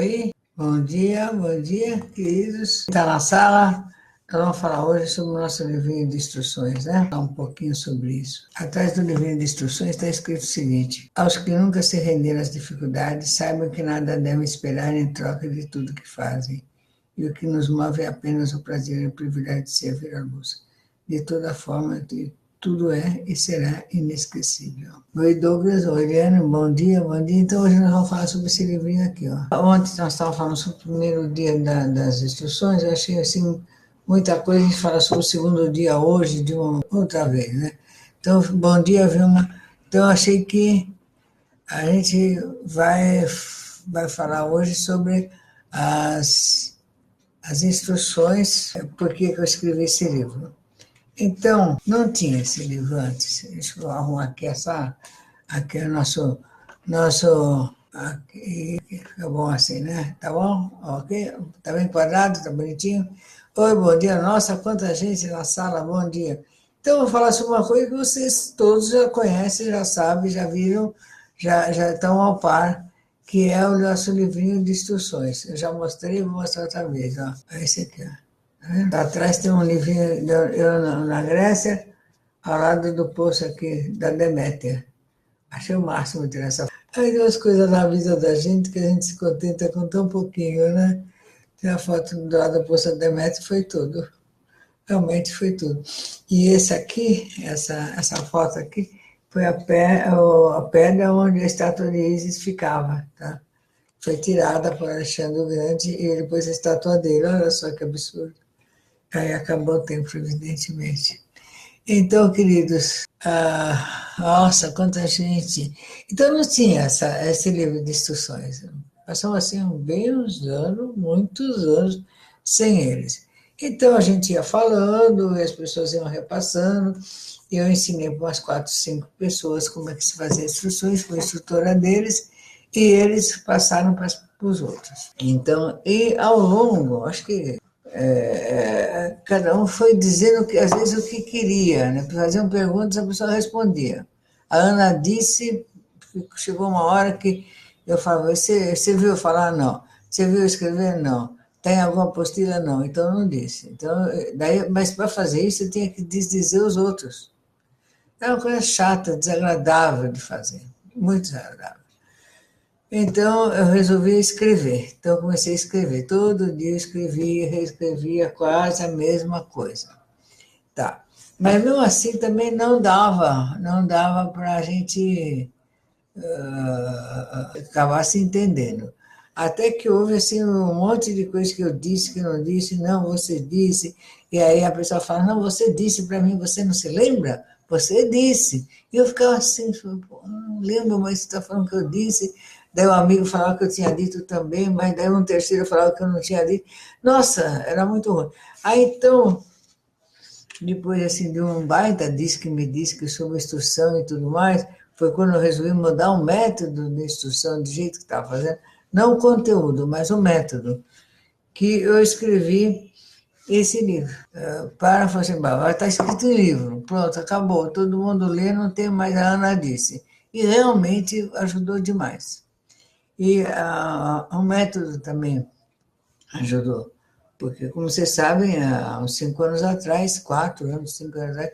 Oi, bom dia, queridos. Está na sala? Nós vamos falar hoje sobre o nosso livrinho de instruções, né? Falar um pouquinho sobre isso. Atrás do livrinho de instruções está escrito o seguinte: aos que nunca se renderam às dificuldades, saibam que nada devem esperar em troca de tudo que fazem. E o que nos move é apenas o prazer e o privilégio de servir à luz. De toda forma, tudo é e será inesquecível. Oi, Douglas, Oriane, bom dia, bom dia. Então, hoje nós vamos falar sobre esse livrinho aqui, ó. Ontem nós estávamos falando sobre o primeiro dia das instruções, eu achei, assim, muita coisa. A gente fala sobre o segundo dia hoje, de uma outra vez, né? Então, bom dia, Vilma. Então, eu achei que a gente vai falar hoje sobre as instruções, por que eu escrevi esse livro. Então, não tinha esse livro antes. Deixa eu arrumar aqui aqui é o aqui, fica bom assim, né? Tá bom? Ok? Tá bem enquadrado? Tá bonitinho? Oi, bom dia. Nossa, quanta gente na sala, bom dia. Então, eu vou falar sobre uma coisa que vocês todos já conhecem, já sabem, já viram, já estão ao par, que é o nosso livrinho de instruções. Eu já mostrei, vou mostrar outra vez, ó. É esse aqui, ó. Atrás tem um livrinho, eu na Grécia, ao lado do poço aqui da Deméter. Achei o máximo ter essa. Aí tem umas coisas na vida da gente que a gente se contenta com tão pouquinho, né? Tem a foto do lado do poço da Deméter, foi tudo. Realmente foi tudo. E esse aqui, essa foto aqui, foi a pedra onde a estátua de Ísis ficava, tá? Foi tirada por Alexandre o Grande e depois a estátua dele. Olha só que absurdo. Aí acabou o tempo, evidentemente. Então, queridos, nossa, quanta gente. Então, não tinha esse livro de instruções. Passou assim, bem uns anos, muitos anos, sem eles. Então, a gente ia falando, e as pessoas iam repassando, e eu ensinei para umas 4, 5 pessoas como é que se fazia instruções, fui instrutora deles, e eles passaram para os outros. Então, e ao longo, acho que cada um foi dizendo que às vezes o que queria, né? Faziam perguntas, a pessoa respondia. A Ana disse, chegou uma hora que eu falava, você viu falar? Não. Você viu escrever? Não. Tem alguma apostila? Não. Então não disse. Então, mas para fazer isso, eu tinha que desdizer os outros. Era uma coisa chata, desagradável de fazer, muito desagradável. Então, eu resolvi escrever. Então, eu comecei a escrever. Todo dia eu escrevia, reescrevia quase a mesma coisa. Tá. Mas, mesmo assim, também não dava para a gente acabar se entendendo. Até que houve, assim, um monte de coisas que eu disse, que não disse, não, você disse. E aí a pessoa fala, não, você disse para mim, você não se lembra? Você disse. E eu ficava assim, não lembro, mas você está falando que eu disse. Daí um amigo falava que eu tinha dito também, mas daí um terceiro falava que eu não tinha dito. Nossa, era muito ruim. Aí, então, depois assim, de um baita disco que me disse que sobre instrução e tudo mais, foi quando eu resolvi mudar o método de instrução, do jeito que estava fazendo, não o conteúdo, mas o método, que eu escrevi esse livro. Para falar assim, está escrito em livro, pronto, acabou, todo mundo lê, não tem mais, a Ana disse. E realmente ajudou demais. E o método também ajudou, porque, como vocês sabem, há uns 5 anos atrás, 4 anos, 5 anos atrás,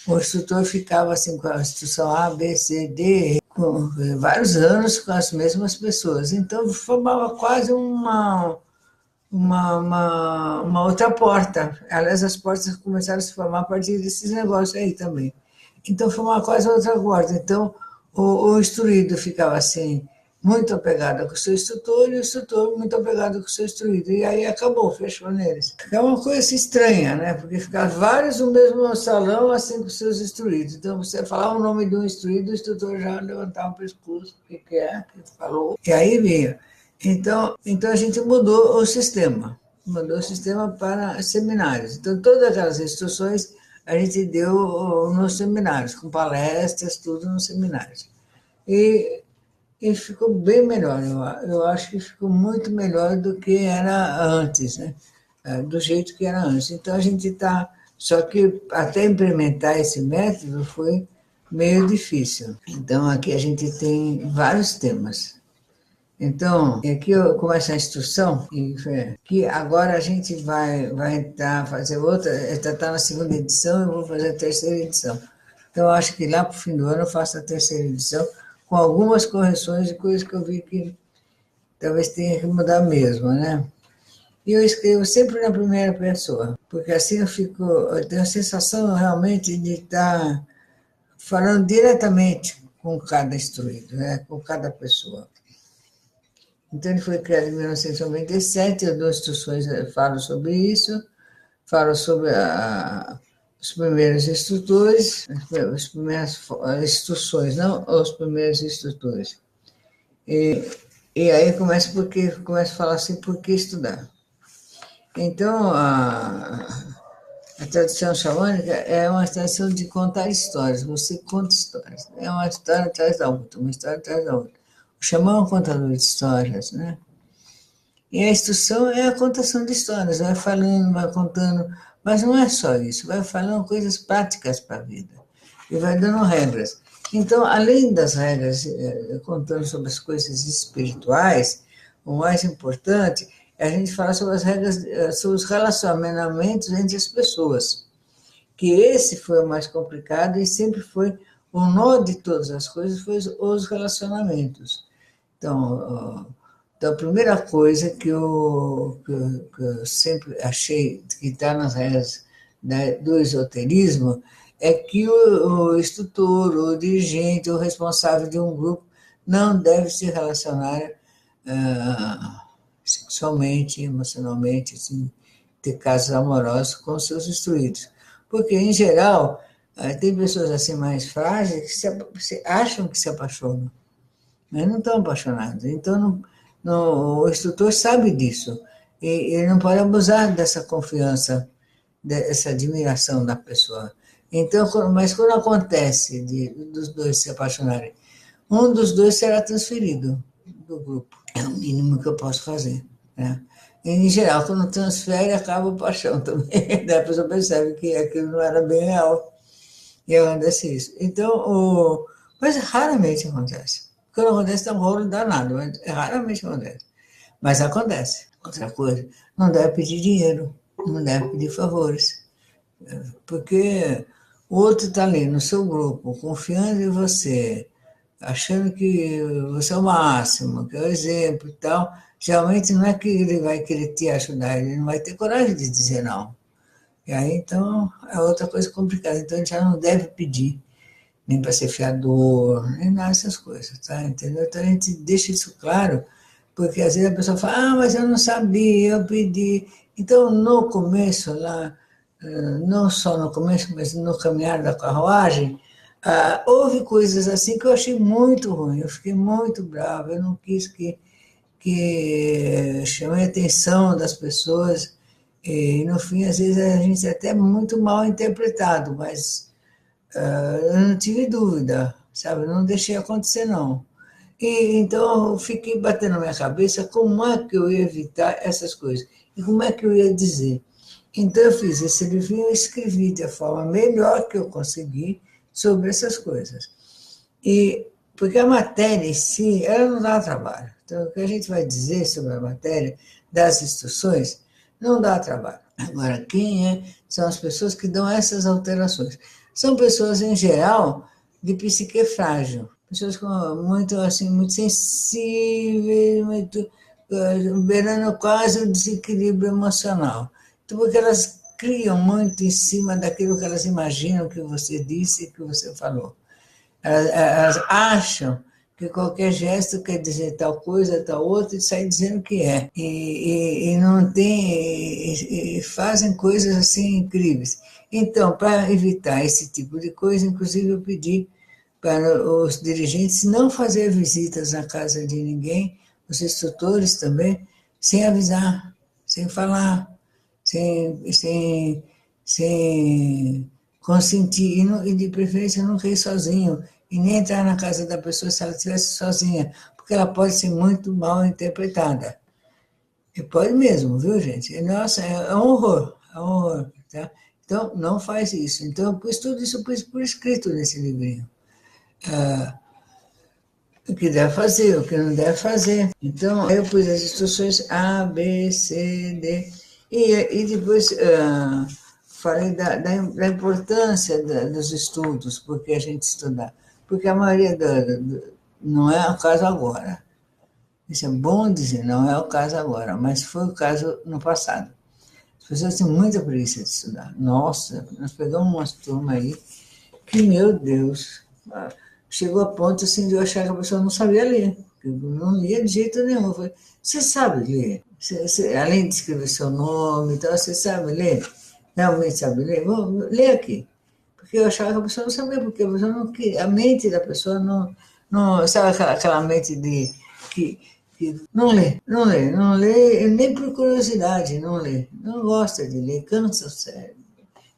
o instrutor ficava assim com a instrução A, B, C, D, com vários anos com as mesmas pessoas. Então, formava quase uma outra porta. Aliás, as portas começaram a se formar a partir desses negócios aí também. Então, formava quase outra porta. Então, o instruído ficava assim, muito apegado com o seu instrutor, e o instrutor muito apegado com o seu instruído. E aí acabou, fechou neles. É uma coisa assim, estranha, né? Porque ficavam vários no mesmo salão, assim, com os seus instruídos. Então, você falava o nome de um instruído, o instrutor já levantava o pescoço, o que é que falou. E aí vinha. Então a gente mudou o sistema para seminários. Então, todas aquelas instruções a gente deu nos seminários, com palestras, tudo nos seminários. E ficou bem melhor, eu acho que ficou muito melhor do que era antes, né? Do jeito que era antes. Então, a gente está... Só que até implementar esse método foi meio difícil. Então, aqui a gente tem vários temas. Então, aqui eu começo a instrução, que agora a gente vai entrar, fazer outra, está na segunda edição, eu vou fazer a terceira edição. Então, eu acho que lá para o fim do ano eu faço a terceira edição, com algumas correções de coisas que eu vi que talvez tenha que mudar mesmo, né? E eu escrevo sempre na primeira pessoa, porque assim eu tenho a sensação realmente de estar falando diretamente com cada instruído, né? Com cada pessoa. Então, ele foi criado em 1997, eu dou instruções, eu falo sobre isso, falo sobre os primeiros instrutores, as primeiras instruções, não os primeiros instrutores. E aí começo a falar assim, por que estudar? Então, a tradição xamânica é uma tradição de contar histórias, você conta histórias, é uma história atrás da outra, uma história atrás da outra. O xamã é um contador de histórias, né? E a instrução é a contação de histórias, vai falando, vai contando, mas não é só isso, vai falando coisas práticas para a vida e vai dando regras. Então, além das regras, contando sobre as coisas espirituais, o mais importante é a gente falar sobre as regras, sobre os relacionamentos entre as pessoas, que esse foi o mais complicado e sempre foi o nó de todas as coisas, foi os relacionamentos. Então, a primeira coisa que eu sempre achei que está nas regras do esoterismo é que o instrutor, o dirigente, o responsável de um grupo não deve se relacionar sexualmente, emocionalmente, assim, ter casos amorosos com seus instruídos. Porque, em geral, tem pessoas assim mais frágeis que acham que se apaixonam, mas não estão apaixonados. Então, o instrutor sabe disso. E ele não pode abusar dessa confiança, dessa admiração da pessoa. Então, mas quando acontece dos dois se apaixonarem, um dos dois será transferido do grupo. É o mínimo que eu posso fazer, né? Em geral, quando transfere, acaba a paixão também. Daí a pessoa percebe que aquilo não era bem real e acontece isso. Então, mas raramente acontece. Quando acontece, é um rolo danado, mas raramente acontece. Mas acontece. Outra coisa, não deve pedir dinheiro, não deve pedir favores, porque o outro está ali no seu grupo, confiando em você, achando que você é o máximo, que é o exemplo e tal. Geralmente não é que ele vai querer te ajudar, ele não vai ter coragem de dizer não. E aí, então, é outra coisa complicada. Então, a gente já não deve pedir, nem para ser fiador, nem nada dessas coisas, tá? Entendeu? Então, a gente deixa isso claro, porque às vezes a pessoa fala, mas eu não sabia, eu pedi. Então, no começo lá, não só no começo, mas no caminhar da carruagem, houve coisas assim que eu achei muito ruim, eu fiquei muito brava, eu não quis que chame a atenção das pessoas, e no fim, às vezes, a gente é até muito mal interpretado, mas eu não tive dúvida, sabe? Eu não deixei acontecer, não. E então eu fiquei batendo na minha cabeça como é que eu ia evitar essas coisas e como é que eu ia dizer. Então eu fiz esse livrinho e escrevi da forma melhor que eu consegui sobre essas coisas. E porque a matéria em si, ela não dá trabalho. Então o que a gente vai dizer sobre a matéria das instruções não dá trabalho. Agora, são as pessoas que dão essas alterações? São pessoas, em geral, de psique frágil, pessoas muito, assim, muito sensíveis, muito, beirando quase o desequilíbrio emocional. Então, porque elas criam muito em cima daquilo que elas imaginam que você disse e que você falou. Elas acham que qualquer gesto quer dizer tal coisa, tal outra, e sai dizendo que é. E não tem, e fazem coisas assim incríveis. Então, para evitar esse tipo de coisa, inclusive eu pedi para os dirigentes não fazer visitas na casa de ninguém, os instrutores também, sem avisar, sem falar, sem consentir, e de preferência nunca ir sozinho, e nem entrar na casa da pessoa se ela estivesse sozinha, porque ela pode ser muito mal interpretada. E pode mesmo, viu, gente? Nossa, é um horror, é um horror, tá? Então, não faz isso. Então, eu pus tudo isso por escrito nesse livrinho. o que deve fazer, o que não deve fazer. Então, eu pus as instruções A, B, C, D, e depois falei da importância dos estudos, porque a gente estudar. Porque a maioria não é o caso agora. Isso é bom dizer, não é o caso agora, mas foi o caso no passado. As pessoas têm muita preguiça de estudar. Nossa, nós pegamos uma turma aí que, meu Deus, chegou a ponto assim, de eu achar que a pessoa não sabia ler. Eu não lia de jeito nenhum. Eu falei, você sabe ler? Além de escrever seu nome, então, você sabe ler? Realmente sabe ler? Vamos ler aqui. Porque eu achava que a pessoa não sabia, porque a pessoa não, a mente da pessoa não sabe aquela mente que não lê, não lê, não lê, nem por curiosidade, não lê, não gosta de ler, cansa o cérebro,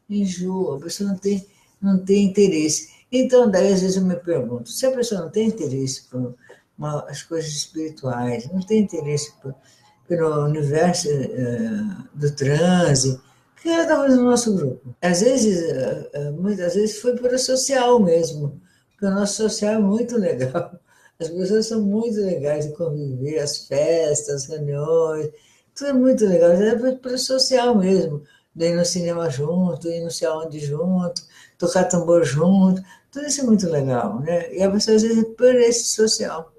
enjoa, a pessoa não tem interesse. Então, daí às vezes eu me pergunto, se a pessoa não tem interesse por as coisas espirituais, não tem interesse pelo universo do transe, que ela está fazendo no nosso grupo. Às vezes, muitas vezes foi pelo social mesmo, porque o nosso social é muito legal. As pessoas são muito legais de conviver, as festas, as reuniões, tudo é muito legal. É pelo social mesmo, de ir no cinema junto, ir não sei aonde junto, tocar tambor junto, tudo isso é muito legal, né? E a pessoa às vezes é por esse social.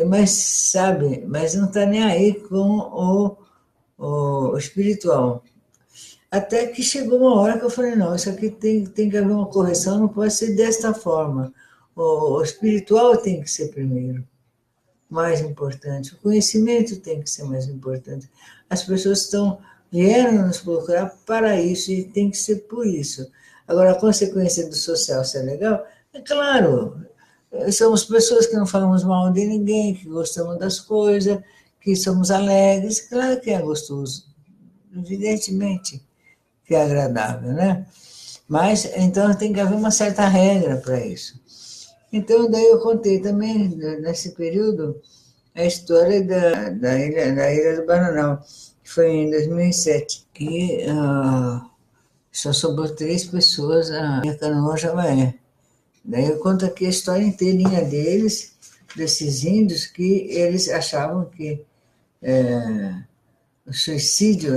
Mas sabe, mas não está nem aí com o espiritual. Até que chegou uma hora que eu falei, não, isso aqui tem que haver uma correção, não pode ser desta forma. O espiritual tem que ser primeiro, mais importante. O conhecimento tem que ser mais importante. As pessoas vieram nos procurar para isso e tem que ser por isso. Agora, a consequência do social ser legal, é claro, somos pessoas que não falamos mal de ninguém, que gostamos das coisas, que somos alegres, claro que é gostoso, evidentemente que é agradável, né? Mas, então, tem que haver uma certa regra para isso. Então, daí eu contei também, nesse período, a história da ilha do Bananal, que foi em 2007, que só sobrou 3 pessoas na Canoa Javaé. Daí eu conto aqui a história inteirinha deles, desses índios, que eles achavam que o suicídio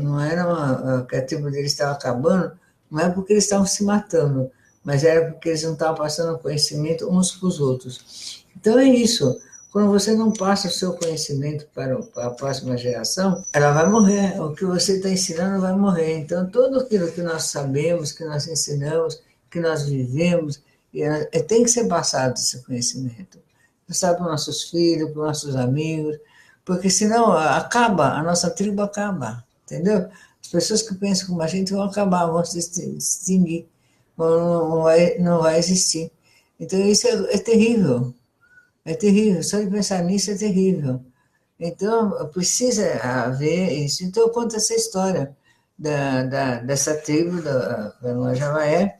não era que a tribo deles estava acabando, não é porque eles estavam se matando, mas era porque eles não estavam passando conhecimento uns para os outros. Então é isso. Quando você não passa o seu conhecimento para a próxima geração, ela vai morrer. O que você está ensinando vai morrer. Então, tudo aquilo que nós sabemos, que nós ensinamos, que nós vivemos, tem que ser passado esse conhecimento. Passado para os nossos filhos, para os nossos amigos, porque senão acaba, a nossa tribo acaba, entendeu? As pessoas que pensam como a gente vão acabar, vão se extinguir, não vai existir. Então isso é terrível, só de pensar nisso é terrível. Então precisa haver isso. Então eu conto essa história dessa tribo, da Javaé,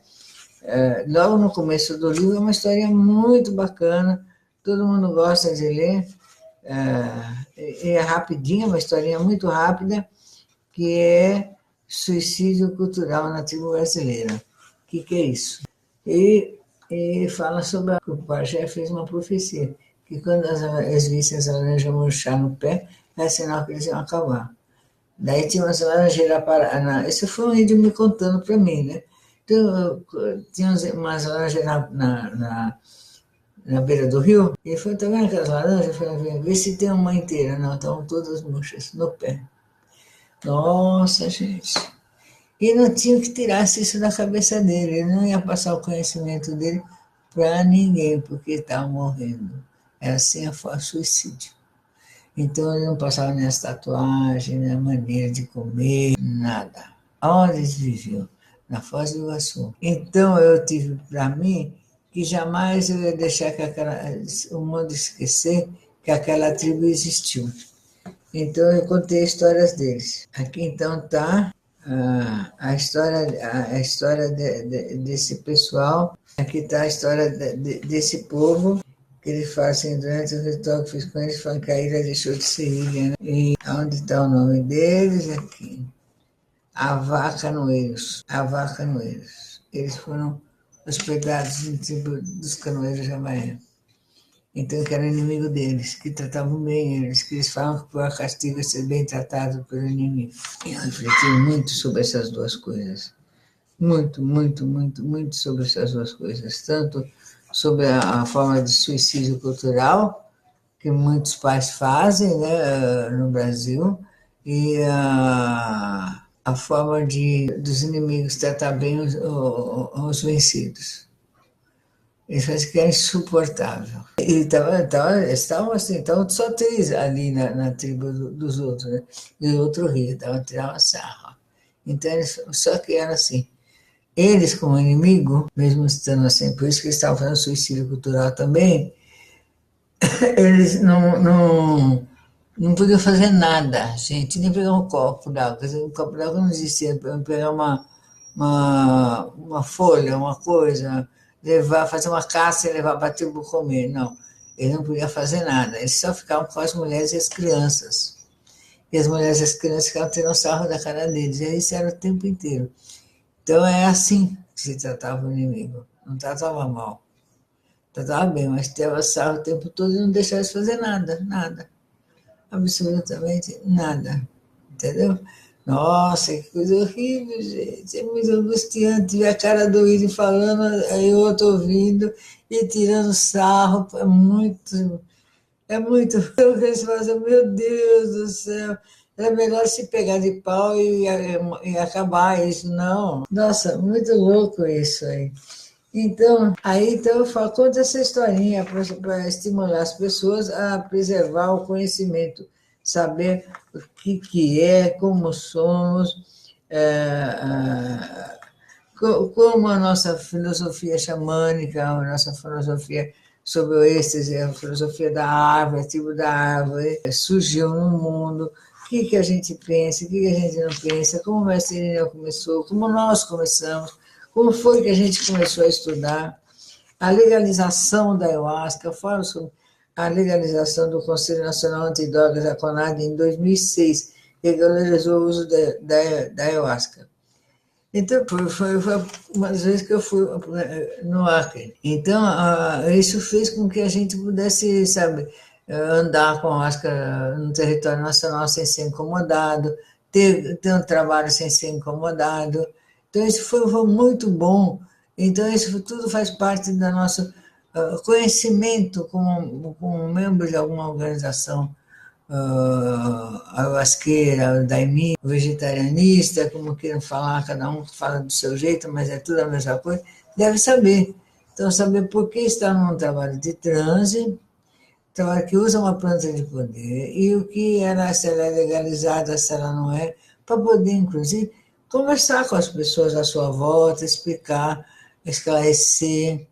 logo no começo do livro, é uma história muito bacana, todo mundo gosta de ler, é rapidinha, uma historinha muito rápida, que é suicídio cultural na tribo brasileira. O que é isso? E fala sobre que o pajé fez uma profecia, que quando eles vissem as laranjas murchar no pé, é sinal que eles iam acabar. Daí tinha umas laranjeiras paradas. Isso foi um índio me contando para mim, né? Então, tinha umas laranjeiras na beira do rio, e foi, tá vendo aquelas laranjas? Eu falei, vê se tem uma inteira. Não, estão todas murchas no pé. Nossa, gente. E não tinha que tirasse isso da cabeça dele, ele não ia passar o conhecimento dele para ninguém, porque estava morrendo. Era assim a suicídio. Então ele não passava nem as tatuagens, nem a maneira de comer, nada. Onde eles viviam? Na Foz do Iguaçu. Então eu tive para mim que jamais eu ia deixar que o mundo esquecer que aquela tribo existiu. Então eu contei histórias deles. Aqui então está a história desse pessoal. Aqui está a história desse povo que eles fazem durante o ritual que fiz com eles, foi que a ilha deixou de ser ilha. Né? E onde está o nome deles? Aqui. Avacanoeiros. Eles foram hospedados no tipo dos canoeiros Jamaé. então que era inimigo deles, que tratavam bem eles, que eles falavam que o castigo é ser bem tratado pelo inimigo. Eu refleti muito sobre essas duas coisas. Muito, muito, muito, muito sobre essas duas coisas. Tanto sobre a forma de suicídio cultural, que muitos pais fazem, né, no Brasil, e a forma dos inimigos tratar bem os vencidos. Isso acho que é insuportável. E estavam assim, estavam só três ali na tribo dos outros, né? E o outro rio, tirava sarro. Então, só que era assim. Eles, como inimigo, mesmo estando assim, por isso que eles estavam fazendo suicídio cultural também, eles não podiam fazer nada, gente, nem pegar um copo d'água. Quer dizer, um copo d'água não existia, pegar uma folha, uma coisa, levar, fazer uma caça e levar para a tribo comer. Não, eles não podiam fazer nada, eles só ficavam com as mulheres e as crianças. E as mulheres e as crianças ficavam tirando sarro da cara deles, e isso era o tempo inteiro. Então é assim que se tratava o inimigo, não tratava mal. Tratava bem, mas tirava sarro o tempo todo e não deixava eles fazer nada, nada. Absolutamente nada. Entendeu? Nossa, que coisa horrível, gente. É muito angustiante ver a cara do Willi falando, aí o outro ouvindo e tirando sarro. É muito. Eles fazem, meu Deus do céu. Era melhor se pegar de pau e acabar isso, não. Nossa, muito louco isso aí. Então eu falo, conta essa historinha para estimular as pessoas a preservar o conhecimento, saber o que é, como somos, é, como a nossa filosofia xamânica, a nossa filosofia sobre o êxtase, a filosofia da árvore, a tribo da árvore, surgiu no mundo, o que a gente pensa, o que a gente não pensa, como o mestre Irineu começou, como nós começamos, como foi que a gente começou a estudar, a legalização da ayahuasca, eu falo sobre a legalização do Conselho Nacional Antidrogas, a CONAD, em 2006, que legalizou o uso da ayahuasca. Então, foi uma das vezes que eu fui no Acre. Então, isso fez com que a gente pudesse, sabe, andar com a máscara no território nacional sem ser incomodado, ter um trabalho sem ser incomodado. Então, isso foi muito bom. Então, isso tudo faz parte do nosso conhecimento como membro de alguma organização ayahuasqueira, daimi, vegetarianista, como queiram falar, cada um fala do seu jeito, mas é tudo a mesma coisa, deve saber. Então, saber por que está num trabalho de transe, trabalho que usa uma planta de poder, e o que ela, se ela é legalizada, se ela não é, para poder, inclusive, conversar com as pessoas à sua volta, explicar, esclarecer,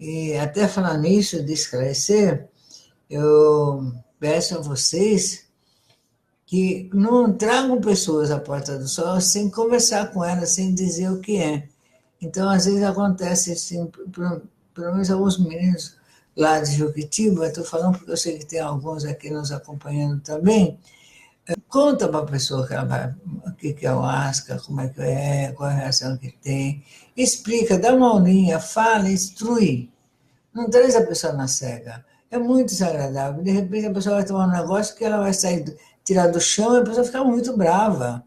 e até falar nisso, de esclarecer, eu peço a vocês que não tragam pessoas à porta do sol sem conversar com elas, sem dizer o que é. Então, às vezes acontece assim, pelo menos alguns meninos lá de Juquitiba, estou falando porque eu sei que tem alguns aqui nos acompanhando também, conta para a pessoa que ela vai, o que é o asca, como é que é, qual é a reação que tem, explica, dá uma aulinha, fala, instrui. Não traz a pessoa na cega. É muito desagradável. De repente a pessoa vai tomar um negócio que ela vai sair, tirar do chão e a pessoa fica muito brava.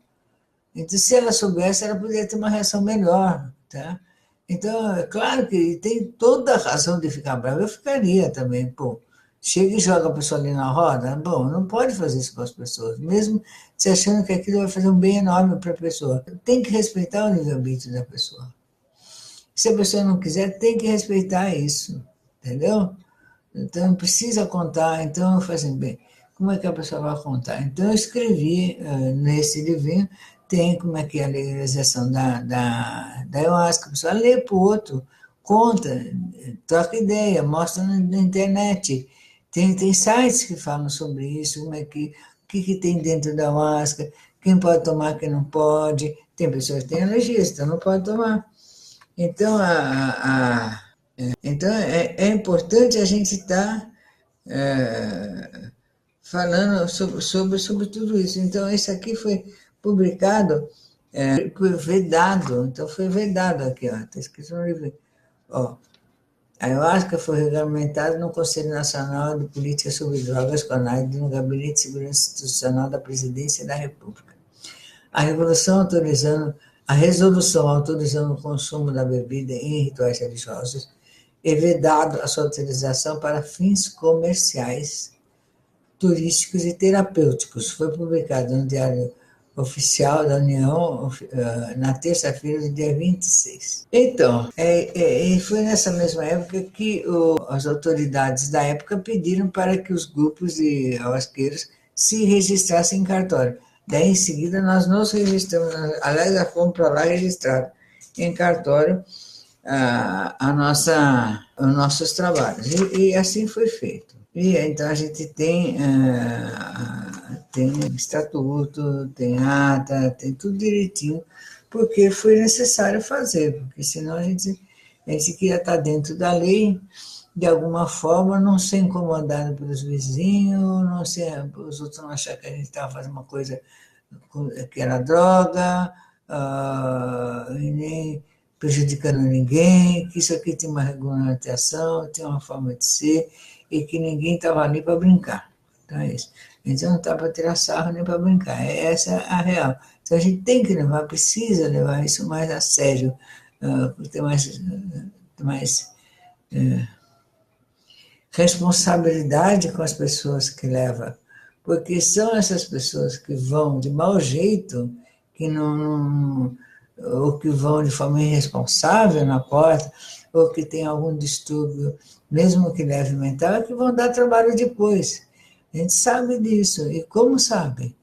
Então, se ela soubesse, ela poderia ter uma reação melhor. Tá? Então, é claro que tem toda a razão de ficar brava. Eu ficaria também, pô. Chega e joga a pessoa ali na roda. Bom, não pode fazer isso com as pessoas, mesmo se achando que aquilo vai fazer um bem enorme para a pessoa. Tem que respeitar o livre-arbítrio da pessoa. Se a pessoa não quiser, tem que respeitar isso, entendeu? Então, precisa contar. Então, eu falei assim, bem, como é que a pessoa vai contar? Então, eu escrevi nesse livrinho, tem como é que é a legalização da ayahuasca. A pessoa lê para o outro, conta, troca ideia, mostra na internet. Tem sites que falam sobre isso, como é o que tem dentro da ayahuasca, quem pode tomar, quem não pode. Tem pessoas que têm alergias, então não pode tomar. Então, então é importante a gente estar falando sobre tudo isso. Então, esse aqui foi publicado, foi vedado. Então, foi vedado aqui, ó. Está escrito no livro. Ó, A ayahuasca foi regulamentada no Conselho Nacional de Política sobre Drogas, CONAID, no Gabinete de Segurança Institucional da Presidência da República. A resolução autorizando o consumo da bebida em rituais religiosos e vedado a sua utilização para fins comerciais, turísticos e terapêuticos. Foi publicado no Diário Oficial da União na terça-feira, do dia 26. Então, foi nessa mesma época que as autoridades da época pediram para que os grupos de ayahuasqueiros se registrassem em cartório. Daí, em seguida, nós nos registramos, aliás, já fomos para lá registrar em cartório os nossos trabalhos. E assim foi feito. E então a gente tem estatuto, tem ata, tem tudo direitinho, porque foi necessário fazer, porque senão a gente queria estar dentro da lei, de alguma forma, não ser incomodado pelos vizinhos, não ser, os outros não achar que a gente estava fazendo uma coisa que era droga, e nem prejudicando ninguém, que isso aqui tinha uma regulamentação, tinha uma forma de ser, e que ninguém estava ali para brincar. Então é isso. A gente não está para tirar sarro nem para brincar. Essa é a real. Então a gente tem que levar, precisa levar isso mais a sério, ter mais responsabilidade com as pessoas que levam, porque são essas pessoas que vão de mau jeito, que ou que vão de forma irresponsável na porta, ou que tem algum distúrbio, mesmo que leve mental, que vão dar trabalho depois. A gente sabe disso. E como sabe?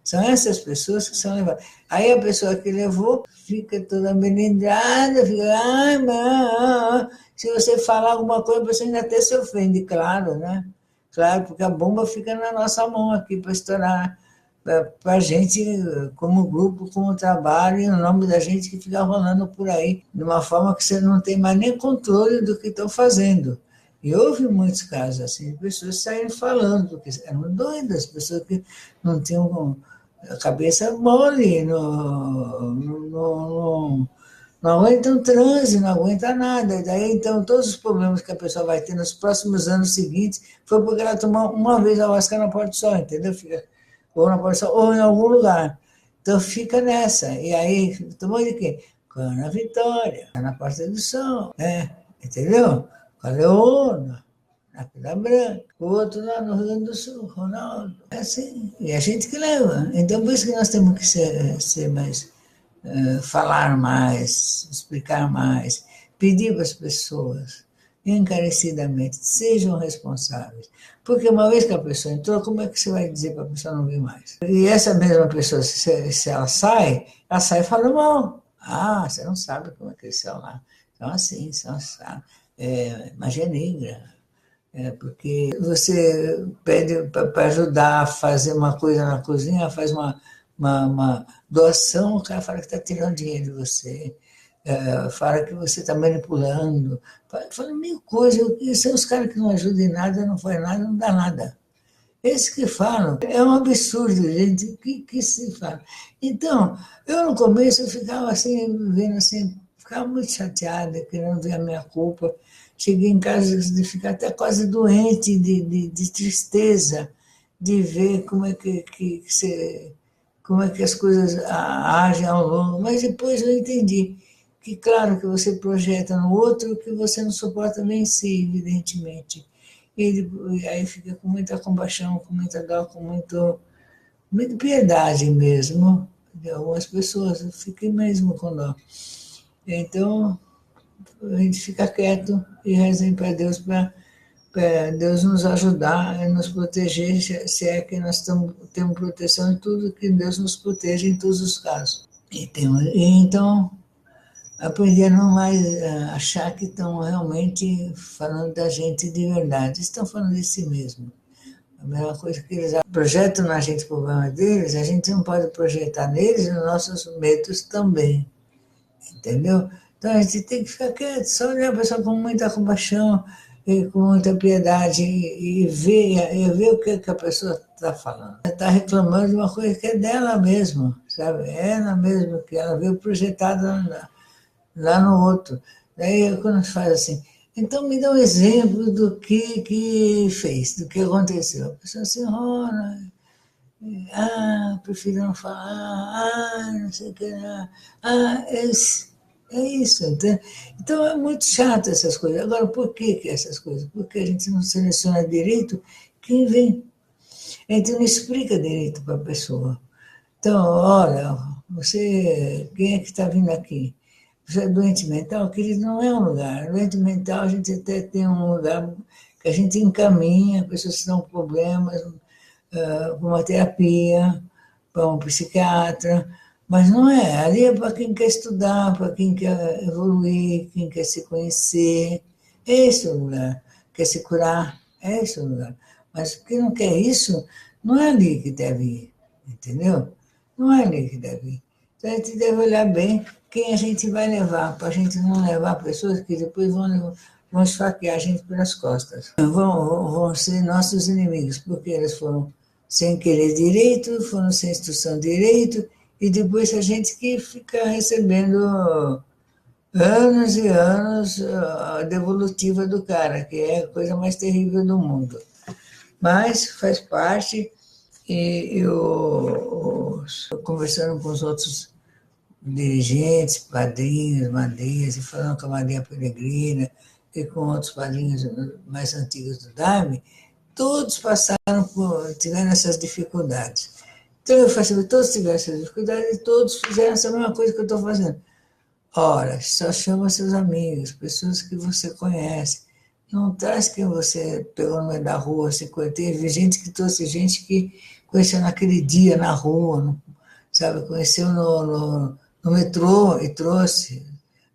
São essas pessoas que são levadas. Aí a pessoa que levou fica toda melindrada, fica, ai, mas se você falar alguma coisa, a pessoa ainda até se ofende, claro, né? Claro, porque a bomba fica na nossa mão aqui para estourar, para a gente, como grupo, como trabalho, e o nome da gente que fica rolando por aí, de uma forma que você não tem mais nem controle do que estão fazendo. E houve muitos casos assim, de pessoas saírem falando, porque eram doidas, pessoas que não tinham a cabeça mole, não aguentam transe, não aguentam nada. E daí, então, todos os problemas que a pessoa vai ter nos próximos anos seguintes foi porque ela tomou uma vez a ayahuasca na Porta do Sol, entendeu? Ou na Porta do Sol, ou em algum lugar. Então, fica nessa. E aí, tomou de quê? Com a Ana Vitória, na Porta do Sol, né? Entendeu? Com a Leona, na Pedra Branca, o outro lá no Rio Grande do Sul, Ronaldo. É assim. E a gente que leva. Então, por isso que nós temos que ser mais... falar mais, explicar mais, pedir para as pessoas, encarecidamente, sejam responsáveis. Porque uma vez que a pessoa entrou, como é que você vai dizer para a pessoa não vir mais? E essa mesma pessoa, se ela sai falando mal. Ah, você não sabe como é que eles são lá. Então, assim, são magia negra. Porque você pede para ajudar a fazer uma coisa na cozinha, faz uma doação, o cara fala que está tirando dinheiro de você, fala que você está manipulando, fala mil coisas. E são os caras que não ajudam em nada, não fazem nada, não dá nada. Esses que falam, é um absurdo, gente, que se fala. Então, eu no começo eu ficava assim, vendo assim, ficava muito chateada, querendo ver a minha culpa. Cheguei em casa de ficar até quase doente, de tristeza, de ver como é como é que as coisas agem ao longo. Mas depois eu entendi que, claro, que você projeta no outro o que você não suporta nem em si, evidentemente. E aí fica com muita compaixão, com muita dó, com muita piedade mesmo de algumas pessoas. Eu fiquei mesmo com dó. Então, a gente fica quieto e reza para Deus, para Deus nos ajudar e nos proteger, se é que nós temos proteção em tudo, que Deus nos proteja em todos os casos. Então, aprendi a não mais achar que estão realmente falando da gente de verdade. Estão falando de si mesmo. A mesma coisa que eles projetam na gente o problema deles, a gente não pode projetar neles os nossos medos também. Entendeu? Então a gente tem que ficar quieto, só olhar a pessoa com muita compaixão e com muita piedade e ver o que a pessoa está falando. Ela está reclamando de uma coisa que é dela mesmo, sabe? É ela mesma, que ela veio projetada lá no outro. Daí quando a gente faz assim, Então, me dá um exemplo do que fez, do que aconteceu. A pessoa assim, ora, prefiro não falar, não sei o que, é isso. Então, é muito chato essas coisas. Agora, por que essas coisas? Porque a gente não seleciona direito quem vem. A gente não explica direito para a pessoa. Então, olha, quem é que está vindo aqui? Você é doente mental? Querido, não é um lugar. Doente mental, a gente até tem um lugar que a gente encaminha pessoas que estão com problemas, para uma terapia, para um psiquiatra, mas não é. Ali é para quem quer estudar, para quem quer evoluir, quem quer se conhecer. É esse o lugar. Quer se curar, é esse o lugar. Mas quem não quer isso, não é ali que deve ir, entendeu? Não é ali que deve ir. Então a gente deve olhar bem quem a gente vai levar, para a gente não levar pessoas que depois vão esfaquear a gente pelas costas. Vão ser nossos inimigos, porque eles foram sem querer direito, foram sem instrução direito, e depois a gente que fica recebendo anos e anos a devolutiva do cara, que é a coisa mais terrível do mundo. Mas faz parte, e conversando com os outros dirigentes, padrinhos, madrinhas, e falando com a Maria Peregrina e com outros padrinhos mais antigos do Daime, todos tiveram essas dificuldades. Então eu falei assim, todos tiveram essas dificuldades e todos fizeram essa mesma coisa que eu estou fazendo. Ora, só chama seus amigos, pessoas que você conhece. Não traz quem você pegou no meio da rua, se teve gente que trouxe gente que conheceu naquele dia na rua, sabe? Conheceu no metrô e trouxe.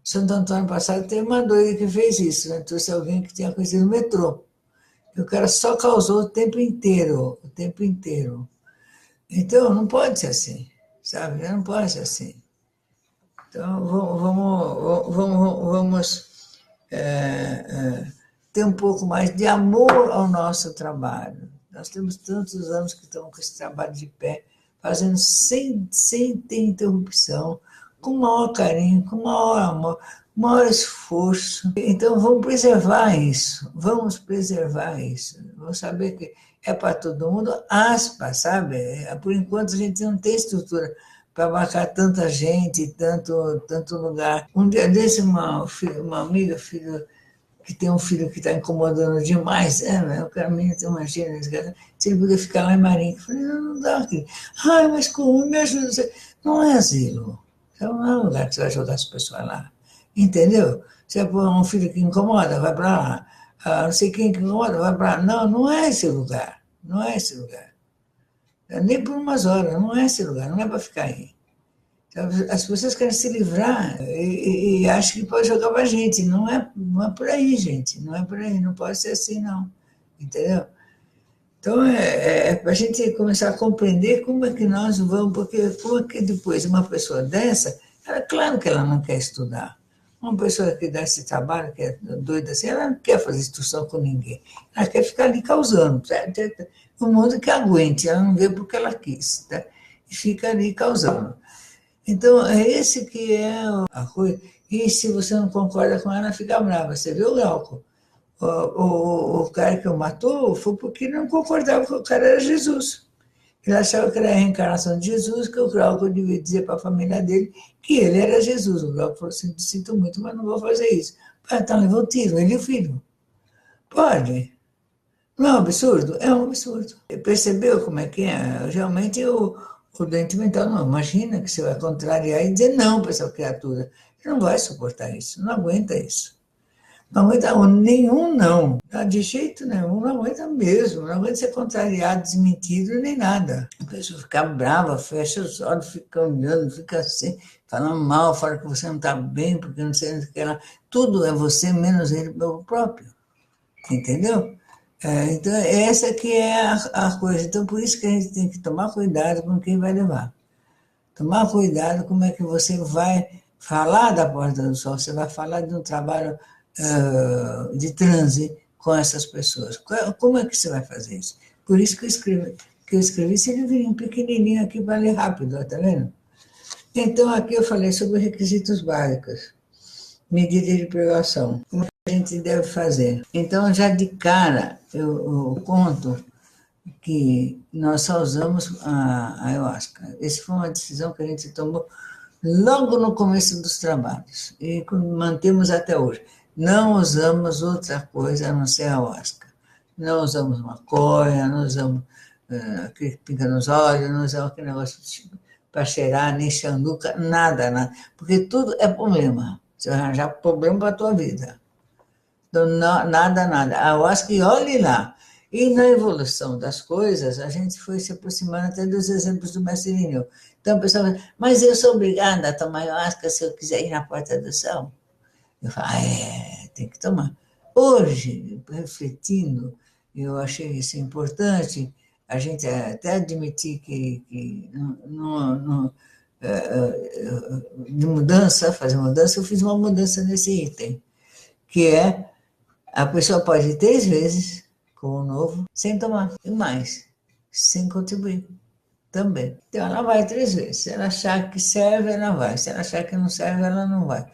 Santo Antônio passado teve uma doida que fez isso, né? Trouxe alguém que tinha conhecido no metrô. E o cara só causou o tempo inteiro, o tempo inteiro. Então, não pode ser assim, sabe? Não pode ser assim. Então, vamos ter um pouco mais de amor ao nosso trabalho. Nós temos tantos anos que estamos com esse trabalho de pé, fazendo sem ter interrupção, com o maior carinho, com o maior amor, com o maior esforço. Então, vamos preservar isso, Vamos saber que é para todo mundo, aspas, sabe? Por enquanto, a gente não tem estrutura para abarcar tanta gente, tanto lugar. Um dia desse, uma amiga, que tem um filho que está incomodando demais, o caminho tem uma gênese, se ele puder ficar lá em Marinha. Eu falei, não dá aqui. Mas como? Me ajuda. Não é asilo. Então não é um lugar que você vai jogar as pessoas lá. Entendeu? Você pôr um filho que incomoda, vai para lá. Não sei quem que incomoda, vai para lá. Não, não é esse lugar. Não é esse lugar. Nem por umas horas, não é esse lugar, não é para ficar aí. Então, as pessoas querem se livrar e acham que pode jogar para a gente. Não é por aí, gente. Não é por aí, não pode ser assim, não. Entendeu? Então, é para a gente começar a compreender como é que nós vamos, porque como é que depois uma pessoa dessa, claro que ela não quer estudar. Uma pessoa que dá esse trabalho, que é doida assim, ela não quer fazer instrução com ninguém. Ela quer ficar ali causando. O mundo que aguente, ela não vê porque ela quis. Tá? E fica ali causando. Então, é esse que é a coisa. E se você não concorda com ela, fica brava. Você viu, Glauco? O cara que o matou foi porque não concordava que o cara era Jesus. Ele achava que era a reencarnação de Jesus, que o Glauco devia dizer para a família dele que ele era Jesus. O Glauco falou assim, sinto muito, mas não vou fazer isso. Então levou tiro, ele e o filho. Pode. Não é um absurdo? É um absurdo. Percebeu como é que é? Realmente o doente mental não imagina que você vai contrariar e dizer não para essa criatura. Ele não vai suportar isso, não aguenta isso. Não aguenta nenhum não. De jeito nenhum, não aguenta mesmo. Não aguenta ser contrariado, desmentido, nem nada. A pessoa fica brava, fecha os olhos, fica olhando, fica assim, falando mal, fala que você não está bem, porque não sei o que ela. Tudo é você, menos ele próprio. Entendeu? Então, essa que é a coisa. Então, por isso que a gente tem que tomar cuidado com quem vai levar. Tomar cuidado como é que você vai falar da Porta do Sol, você vai falar de um trabalho de transe com essas pessoas. Como é que você vai fazer isso? Por isso que eu escrevi esse livrinho pequenininho aqui para ler rápido, está vendo? Então, aqui eu falei sobre requisitos básicos, medida de privação. a gente deve fazer. Então, já de cara, eu conto que nós só usamos a ayahuasca. Essa foi uma decisão que a gente tomou logo no começo dos trabalhos e mantemos até hoje. Não usamos outra coisa a não ser a ayahuasca. Não usamos maconha, não usamos aquele que pinga nos olhos, não usamos aquele negócio para cheirar, nem xanduca, nada, nada. Porque tudo é problema. Você vai arranjar problema para a tua vida. Então, nada, nada. A ayahuasca, e olhe lá. E na evolução das coisas, a gente foi se aproximando até dos exemplos do mestre Irineu. Então, a pessoa fala, mas eu sou obrigada a tomar ayahuasca se eu quiser ir na porta do céu? Eu falo, tem que tomar. Hoje, refletindo, eu achei isso importante, a gente até admitir que de mudança, fazer mudança, eu fiz uma mudança nesse item, que é a pessoa pode ir 3 vezes com o novo, sem tomar, e mais, sem contribuir também. Então, ela vai 3 vezes. Se ela achar que serve, ela vai. Se ela achar que não serve, ela não vai.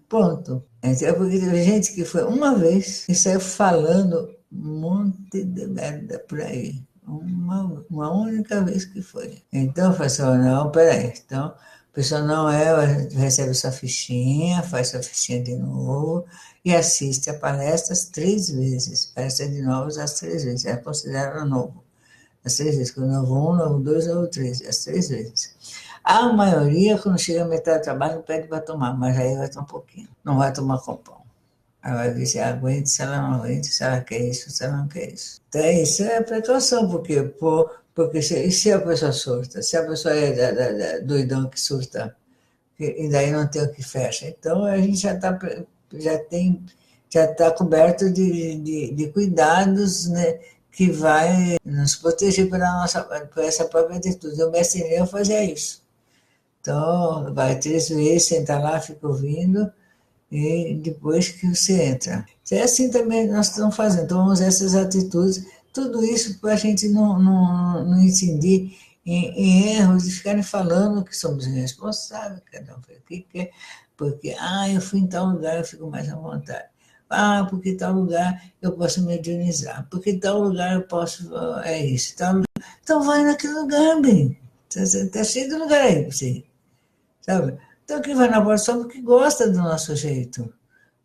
Pronto. Então, porque teve gente que foi uma vez e saiu falando um monte de merda por aí. Uma única vez que foi. Então, eu falei assim, não, peraí. Então, a pessoa não recebe sua fichinha, faz sua fichinha de novo e assiste a palestras 3 vezes. Palestra de novos as 3 vezes. É considerado novo. As 3 vezes. Novo 1, novo 2, novo 3. As 3 vezes. A maioria, quando chega a metade do trabalho, pede para tomar, mas aí vai tomar um pouquinho. Não vai tomar com pão. Aí vai ver se ela aguenta, se ela não aguenta, se ela quer isso, se ela não quer isso. Então, isso é precaução, porque se a pessoa surta, se a pessoa é doidão que surta, e daí não tem o que fecha. Então, a gente já está coberto de cuidados, né, que vai nos proteger por essa própria atitude. O mestre Irineu fazia isso. Então, vai 3 vezes, senta lá, fica ouvindo, e depois que você entra. É assim também nós estamos fazendo. Então, vamos essas atitudes, tudo isso para a gente não incidir em erros, de ficarem falando que somos irresponsáveis, cada um faz o que quer, porque, eu fui em tal lugar, eu fico mais à vontade. Porque em tal lugar eu posso mediunizar, porque em tal lugar eu posso, é isso. Então vai naquele lugar, bem. Está cheio de lugar aí para você ir, sabe? Então, quem vai na Boa só porque gosta do nosso jeito,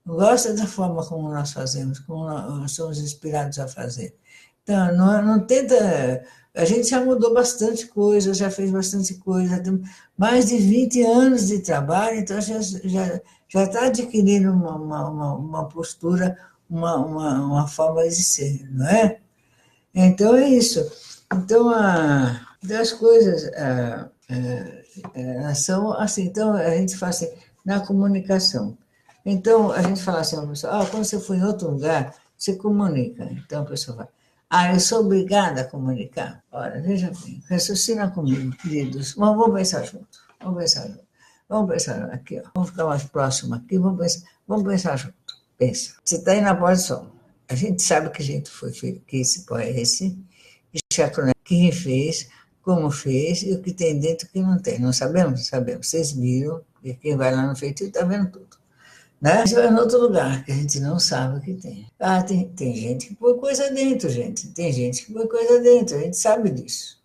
gosta da forma como nós fazemos, como nós somos inspirados a fazer. Então, não tenta. A gente já mudou bastante coisa, já fez bastante coisa, tem mais de 20 anos de trabalho, então já está adquirindo uma postura, uma forma de ser, não é? Então, é isso. Então, das coisas são assim. Então, a gente faz assim, na comunicação. Então, a gente fala assim, quando você for em outro lugar, você comunica. Então, a pessoa fala, eu sou obrigada a comunicar. Ora, veja bem, raciocina comigo, queridos. Vamos pensar junto. Vamos pensar aqui, ó. Vamos ficar mais próximo aqui, vamos pensar junto. Pensa. Você está aí na Porta do Sol. A gente sabe que jeito foi feito, que esse pó é esse, quem fez, como fez e o que tem dentro e o que não tem. Não sabemos? Sabemos. Vocês viram, e quem vai lá no feitiço está vendo tudo. Né? Você vai em outro lugar, que a gente não sabe o que tem. Tem gente que põe coisa dentro, gente. Tem gente que põe coisa dentro, a gente sabe disso.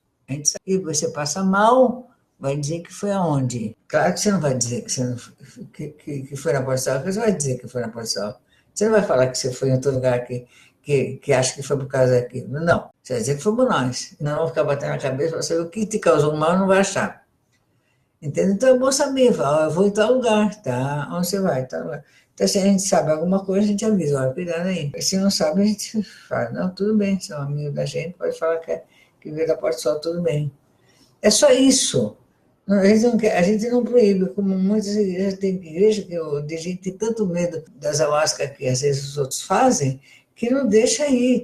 E você passa mal, vai dizer que foi aonde? Claro que você não vai dizer que foi na Porta do Sol, você vai dizer que foi na Porta do Sol. Você não vai falar que você foi em outro lugar que acha que foi por causa daquilo. Não. Você vai dizer que foi por nós. Não vão ficar batendo na cabeça para saber o que te causou mal, não vai achar. Entendeu? Então é bom saber, eu vou em tal lugar, tá? Onde você vai? Tal lugar. Então, se a gente sabe alguma coisa, a gente avisa, olha, cuidado aí. Se não sabe, a gente fala, não, tudo bem, se é um amigo da gente, pode falar que veio da Porta do Sol, tudo bem. É só isso. A gente não proíbe, como muitas igrejas, tem igreja que a gente tem tanto medo das ayahuasca que às vezes os outros fazem, que não deixa ir.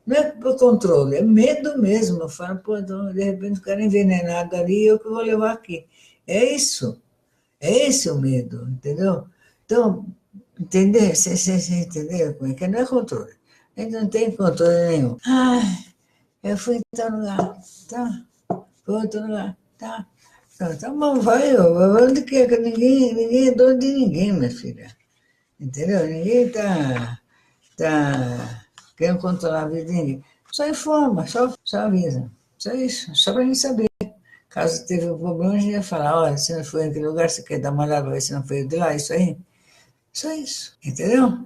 Não é por controle, é medo mesmo. Fala, então, de repente o cara envenenado ali, eu que vou levar aqui. É isso. É esse o medo, entendeu? Então, entender? Você entendeu como é que não é controle. A gente não tem controle nenhum. Eu fui em tal lugar, tá? Fui em outro lugar, tá? Tá bom, vai onde quer, que ninguém é dono de ninguém, minha filha. Entendeu? Ninguém tá está querendo controlar a vida de ninguém. Só informa, só avisa. Só isso, só para a gente saber. Caso teve um problema, a gente ia falar, olha, você não foi naquele lugar, você quer dar uma olhada para ver se não foi de lá, isso aí. Só isso, entendeu?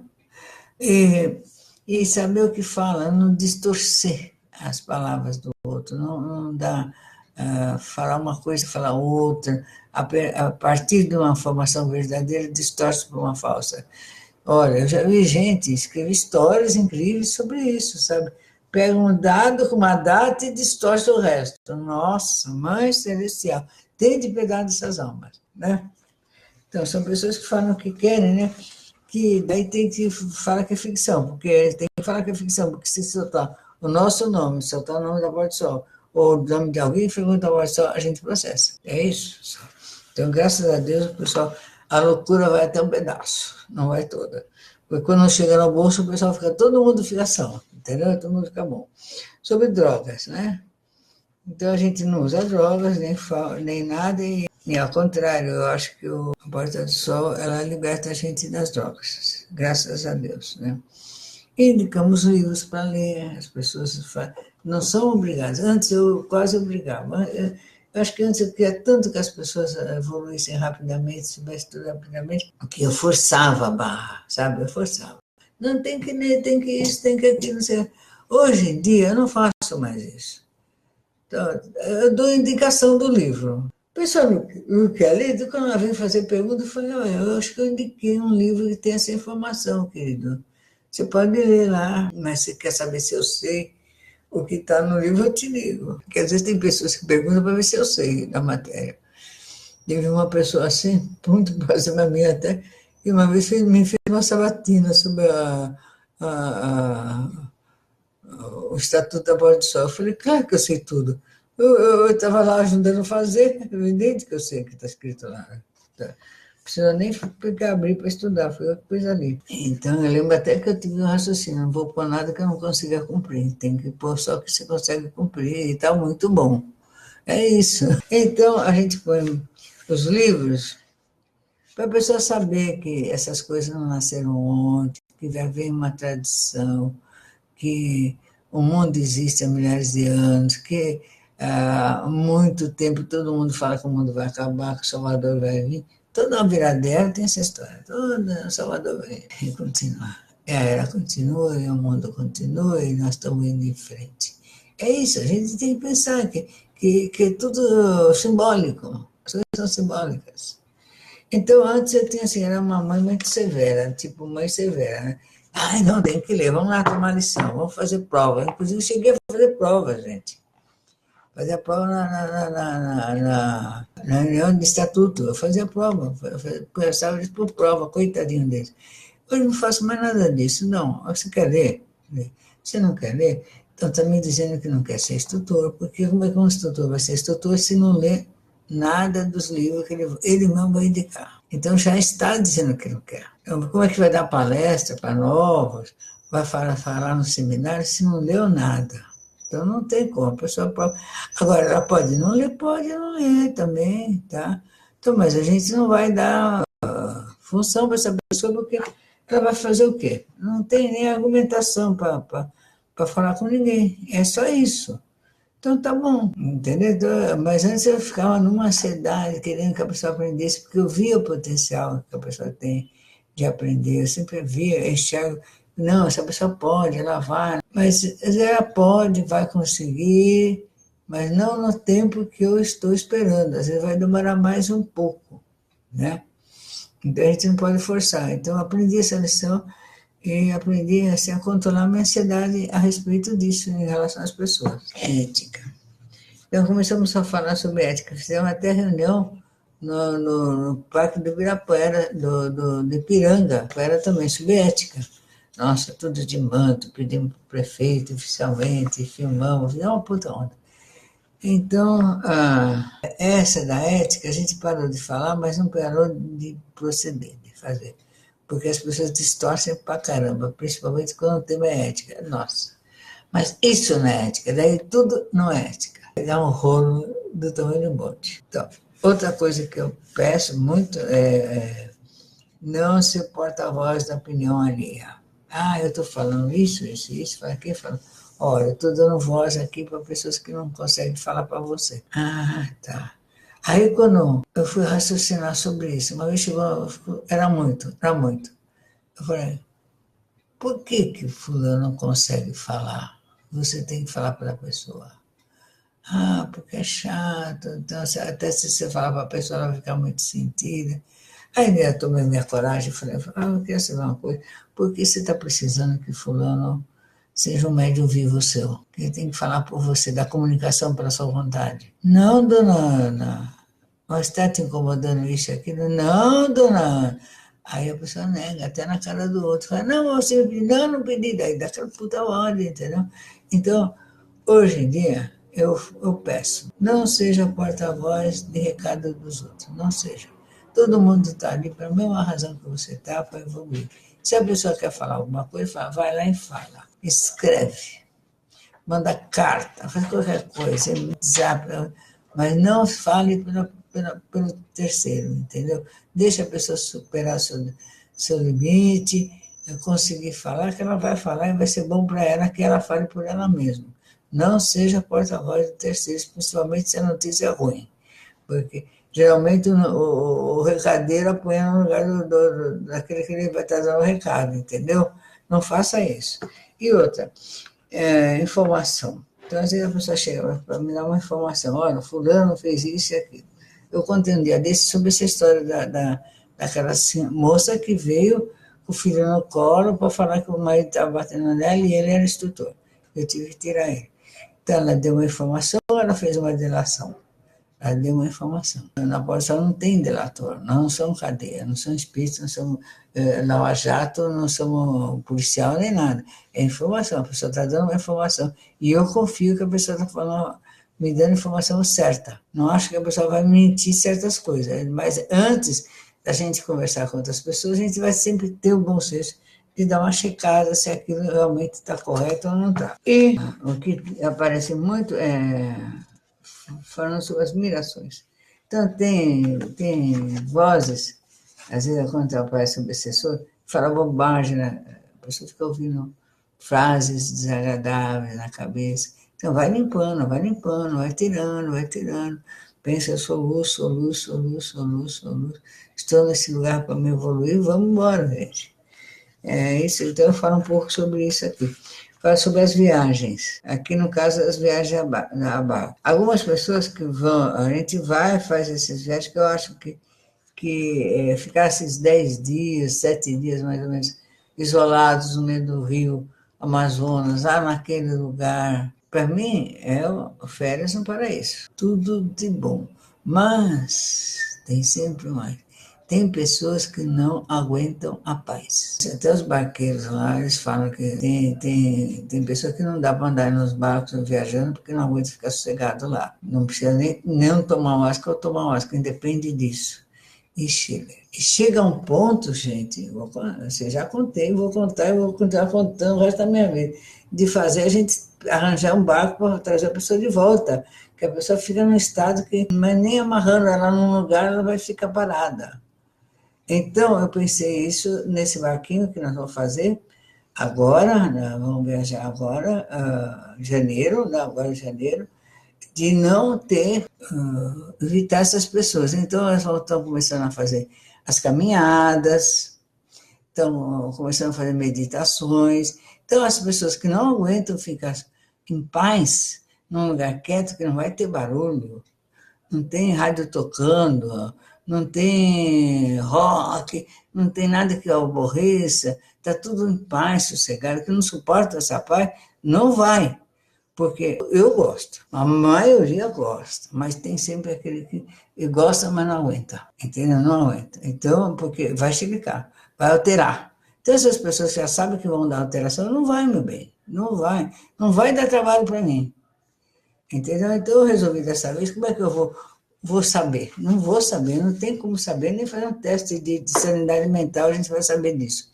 E saber o que fala, não distorcer as palavras do outro, não dá falar uma coisa, falar outra, a partir de uma informação verdadeira, distorce para uma falsa. Olha, eu já vi gente escrever histórias incríveis sobre isso, sabe? Pega um dado com uma data e distorce o resto. Nossa, Mãe Celestial, tem de pegar dessas almas, né? Então, são pessoas que falam o que querem, né? Que daí tem que falar que é ficção, porque tem que falar que é ficção, porque se soltar o nosso nome, soltar o nome da Porta do Sol, ou o nome de alguém, pergunta a Porta do Sol, a gente processa. É isso. Então, graças a Deus, o pessoal, a loucura vai até um pedaço, não vai toda. Porque quando chega no bolso, o pessoal fica, todo mundo fica são, entendeu? Todo mundo fica bom. Sobre drogas, né? Então, a gente não usa drogas, nem nada, e ao contrário, eu acho que a Porta do Sol, ela liberta a gente das drogas, graças a Deus, né? E indicamos livros para ler, as pessoas não são obrigadas. Antes eu quase obrigava. Eu acho que antes eu queria tanto que as pessoas evoluíssem rapidamente, soubessem tudo rapidamente, que eu forçava a barra, sabe? Eu forçava. Não, tem que ler, tem que isso, tem que aquilo, não sei. Hoje em dia eu não faço mais isso. Então, eu dou indicação do livro. O pessoal não quer ler, quando ela vem fazer pergunta, eu falei, olha, eu acho que eu indiquei um livro que tem essa informação, querido. Você pode ler lá, mas você quer saber se eu sei o que está no livro, eu te digo. Porque às vezes tem pessoas que perguntam para ver se eu sei da matéria. Teve uma pessoa assim, muito próxima a mim até, e uma vez me fez uma sabatina sobre a, o Estatuto da Porta do Sol. Eu falei, claro que eu sei tudo. Eu estava lá ajudando a fazer, é evidente que eu sei o que está escrito lá. Tá. Não precisa nem abrir para estudar, foi eu que pus ali. Então, eu lembro até que eu tive um raciocínio, não vou pôr nada que eu não consiga cumprir, tem que pôr só o que você consegue cumprir, e está muito bom. É isso. Então, a gente põe os livros para a pessoa saber que essas coisas não nasceram ontem, que já vem uma tradição, que o mundo existe há milhares de anos, que há muito tempo todo mundo fala que o mundo vai acabar, que o Salvador vai vir. Toda uma viradeira tem essa história. Toda o Salvador vai vir e continuar. E a era continua, e o mundo continua, e nós estamos indo em frente. É isso, a gente tem que pensar que é tudo simbólico. As coisas são simbólicas. Então, antes eu tinha assim, era uma mãe muito severa, tipo mãe severa, né? Ai, não, tem que ler, vamos lá tomar lição, vamos fazer prova. Inclusive, cheguei a fazer prova, gente. Fazia prova na reunião de estatuto, eu fazia prova, começava por prova, coitadinho deles. Hoje não faço mais nada disso, não. Você quer ler? Você não quer ler? Então, está me dizendo que não quer ser instrutor, porque como é que um instrutor vai ser instrutor se não lê nada dos livros que ele não vai indicar? Então, já está dizendo que não quer. Então, como é que vai dar palestra para novos, vai falar no seminário se não leu nada? Então, não tem como. A pessoa pode... Agora, ela pode não não ler também, tá? Então, mas a gente não vai dar função para essa pessoa, porque ela vai fazer o quê? Não tem nem argumentação para falar com ninguém. É só isso. Então tá bom, entendeu? Então, mas antes eu ficava numa ansiedade, querendo que a pessoa aprendesse, porque eu via o potencial que a pessoa tem de aprender. Eu sempre via, enxergo, não, essa pessoa pode, ela vai. Mas ela pode, vai conseguir, mas não no tempo que eu estou esperando. Às vezes vai demorar mais um pouco, né? Então a gente não pode forçar. Então eu aprendi essa lição e aprendi assim, a controlar minha ansiedade a respeito disso em relação às pessoas. Ética. Então começamos a falar sobre ética. Fizemos até reunião no Parque do Ibirapuera, de Ipiranga, era também sobre ética. Nossa, tudo de manto, pedimos para o prefeito oficialmente, filmamos, fizemos uma puta onda. Então, essa da ética, a gente parou de falar, mas não parou de proceder, de fazer. Porque as pessoas distorcem pra caramba, principalmente quando o tema é ética. Nossa, mas isso não é ética, daí tudo não é ética. É um rolo do tamanho do monte. Então, outra coisa que eu peço muito é não ser porta-voz da opinião alheia. eu estou falando isso, fala aqui, fala, olha, eu estou dando voz aqui para pessoas que não conseguem falar para você. Tá. Aí quando eu fui raciocinar sobre isso, uma vez chegou, era muito. Eu falei, por que fulano não consegue falar? Você tem que falar para a pessoa. Porque é chato, então até se você falar para a pessoa, ela vai ficar muito sentida. Aí eu tomei minha coragem e falei, eu quero saber uma coisa, por que você está precisando que fulano seja um médium vivo seu? Que ele tem que falar por você, dar comunicação para a sua vontade. Não, dona Ana, mas está te incomodando isso e aquilo? Não, dona Ana. Aí a pessoa nega, até na cara do outro. Fala, não, você não pedi, daí dá aquela puta ordem, entendeu? Então, hoje em dia, eu peço, não seja porta-voz de recado dos outros, não seja. Todo mundo está ali para a mesma razão que você está, para evoluir. Se a pessoa quer falar alguma coisa, fala, vai lá e fala. Escreve, manda carta, faz qualquer coisa, zap, mas não fale pelo terceiro, entendeu? Deixa a pessoa superar seu limite, conseguir falar, que ela vai falar e vai ser bom para ela que ela fale por ela mesma. Não seja porta-voz de terceiros, principalmente se a notícia é ruim, porque geralmente o recadeiro apanha no lugar daquele que ele vai estar dando o recado, entendeu? Não faça isso. E outra, informação. Então, às vezes a pessoa chega para me dar uma informação, olha, fulano fez isso e aquilo. Eu contei um dia desse sobre essa história daquela moça que veio com o filho no colo para falar que o marido estava batendo nela e ele era instrutor. Eu tive que tirar ele. Então, ela deu uma informação, ela fez uma delação. Ela deu uma informação. Na Polícia não tem delator, nós não somos cadeia, não somos espíritos, não somos lava-jato, não somos policial nem nada. É informação, a pessoa está dando uma informação. E eu confio que a pessoa está falando, me dando informação certa. Não acho que a pessoa vai mentir certas coisas, mas antes da gente conversar com outras pessoas, a gente vai sempre ter o bom senso de dar uma checada se aquilo realmente está correto ou não está. E o que aparece muito falando sobre as mirações. Então, tem vozes, às vezes, quando aparece um obsessor, fala bobagem, né? A pessoa fica ouvindo frases desagradáveis na cabeça. Então, vai limpando, vai tirando. Pensa, eu sou luz, sou luz, sou luz, sou luz, sou luz. Estou nesse lugar para me evoluir, vamos embora, gente. Isso, então, eu falo um pouco sobre isso aqui. Fala sobre as viagens. Aqui, no caso, as viagens a barco. Algumas pessoas que vão, a gente vai, faz essas viagens, que eu acho que ficar esses 10 dias, 7 dias, mais ou menos, isolados no meio do rio Amazonas, lá naquele lugar, para mim, férias no paraíso. Tudo de bom. Mas tem sempre mais. Tem pessoas que não aguentam a paz. Até os barqueiros lá, eles falam que tem pessoas que não dá para andar nos barcos viajando porque não aguenta ficar sossegado lá. Não precisa nem tomar máscara ou tomar máscara, independe disso. E chega um ponto, gente, você já contei, vou contar e vou continuar contando o resto da minha vida, de fazer a gente arranjar um barco para trazer a pessoa de volta, que a pessoa fica num estado que, mas nem amarrando ela num lugar, ela vai ficar parada. Então, eu pensei isso nesse barquinho que nós vamos fazer agora, nós vamos viajar agora, janeiro, de não evitar essas pessoas. Então, elas estão começando a fazer as caminhadas, estão começando a fazer meditações. Então, as pessoas que não aguentam ficar em paz, num lugar quieto, que não vai ter barulho, não tem rádio tocando, não tem rock, não tem nada que aborreça, está tudo em paz, sossegado, que não suporta essa paz, não vai. Porque eu gosto, a maioria gosta, mas tem sempre aquele que gosta, mas não aguenta, entendeu? Não aguenta. Então, porque vai explicar, vai alterar. Então, essas pessoas já sabem que vão dar alteração, não vai, meu bem, não vai dar trabalho para mim, entendeu? Então, eu resolvi dessa vez, como é que eu vou saber? Não vou saber, não tem como saber, nem fazer um teste de sanidade mental, a gente vai saber disso.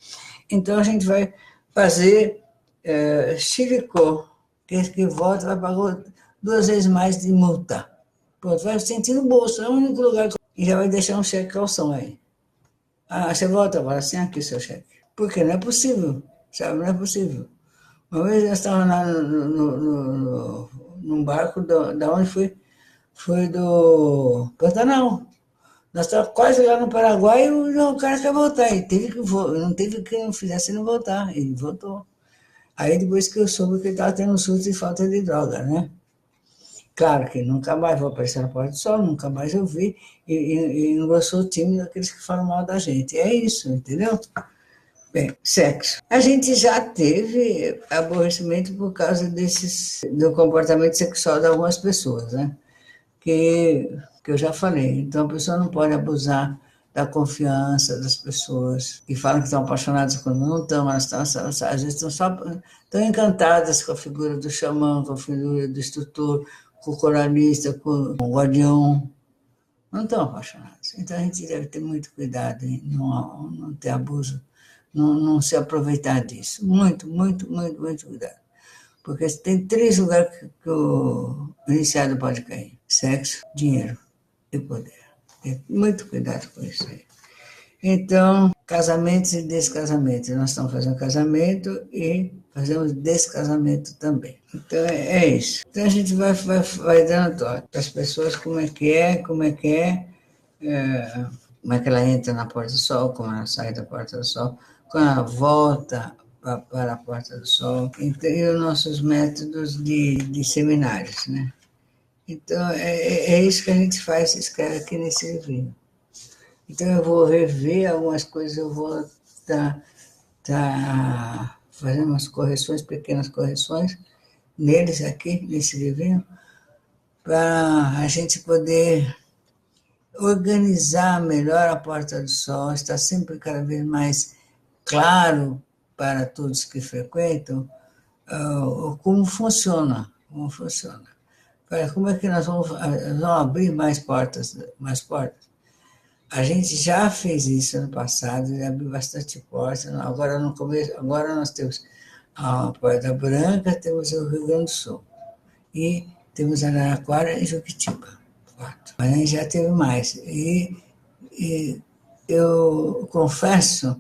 Então, a gente vai fazer Chiricó, que volta vai pagar 2 vezes mais de multa. Pronto, vai sentir no bolso, é o único lugar que... E já vai deixar um cheque calção aí. Você volta agora, assim, aqui o seu cheque. Porque não é possível. sabe? Não é possível. Uma vez nós estávamos lá num barco da onde foi do Pantanal. Nós estávamos quase lá no Paraguai e o cara quer voltar. E teve que não teve que não fizesse ele voltar. Ele voltou. Aí depois que eu soube que ele estava tendo um surto de falta de droga, né? Claro que nunca mais vou aparecer na Porta do Sol, nunca mais eu vi, e não sou o time daqueles que falam mal da gente. É isso, entendeu? Bem, sexo. A gente já teve aborrecimento por causa do comportamento sexual de algumas pessoas, né? Que eu já falei. Então, a pessoa não pode abusar da confiança das pessoas que falam que estão apaixonadas quando não estão, elas estão, às vezes estão encantadas com a figura do xamã, com a figura do instrutor, com o coralista, com o guardião. Não estão apaixonadas. Então, a gente deve ter muito cuidado em não ter abuso, não se aproveitar disso. Muito, muito, muito, muito cuidado. Porque tem 3 lugares que o iniciado pode cair: sexo, dinheiro e poder. Tem muito cuidado com isso aí. Então, casamentos e descasamentos. Nós estamos fazendo casamento e fazemos descasamento também. Então, é isso. Então, a gente vai dando toque para as pessoas como é que é, como é como é que ela entra na Porta do Sol, como ela sai da Porta do Sol, quando ela volta para a Porta do Sol, então, e os nossos métodos de seminários, né? Então, é isso que a gente faz, escreve aqui nesse livrinho. Então, eu vou rever algumas coisas, eu vou tá fazendo umas correções, pequenas correções, neles aqui, nesse livrinho, para a gente poder organizar melhor a Porta do Sol, está sempre cada vez mais claro para todos que frequentam como funciona, como funciona. Como é que nós vamos abrir mais portas, mais portas? A gente já fez isso ano passado, já abriu bastante portas. Agora, no começo, agora nós temos a Porta Branca, temos o Rio Grande do Sul. E temos Araraquara e Juquitiba. 4. Mas a gente já teve mais. E eu confesso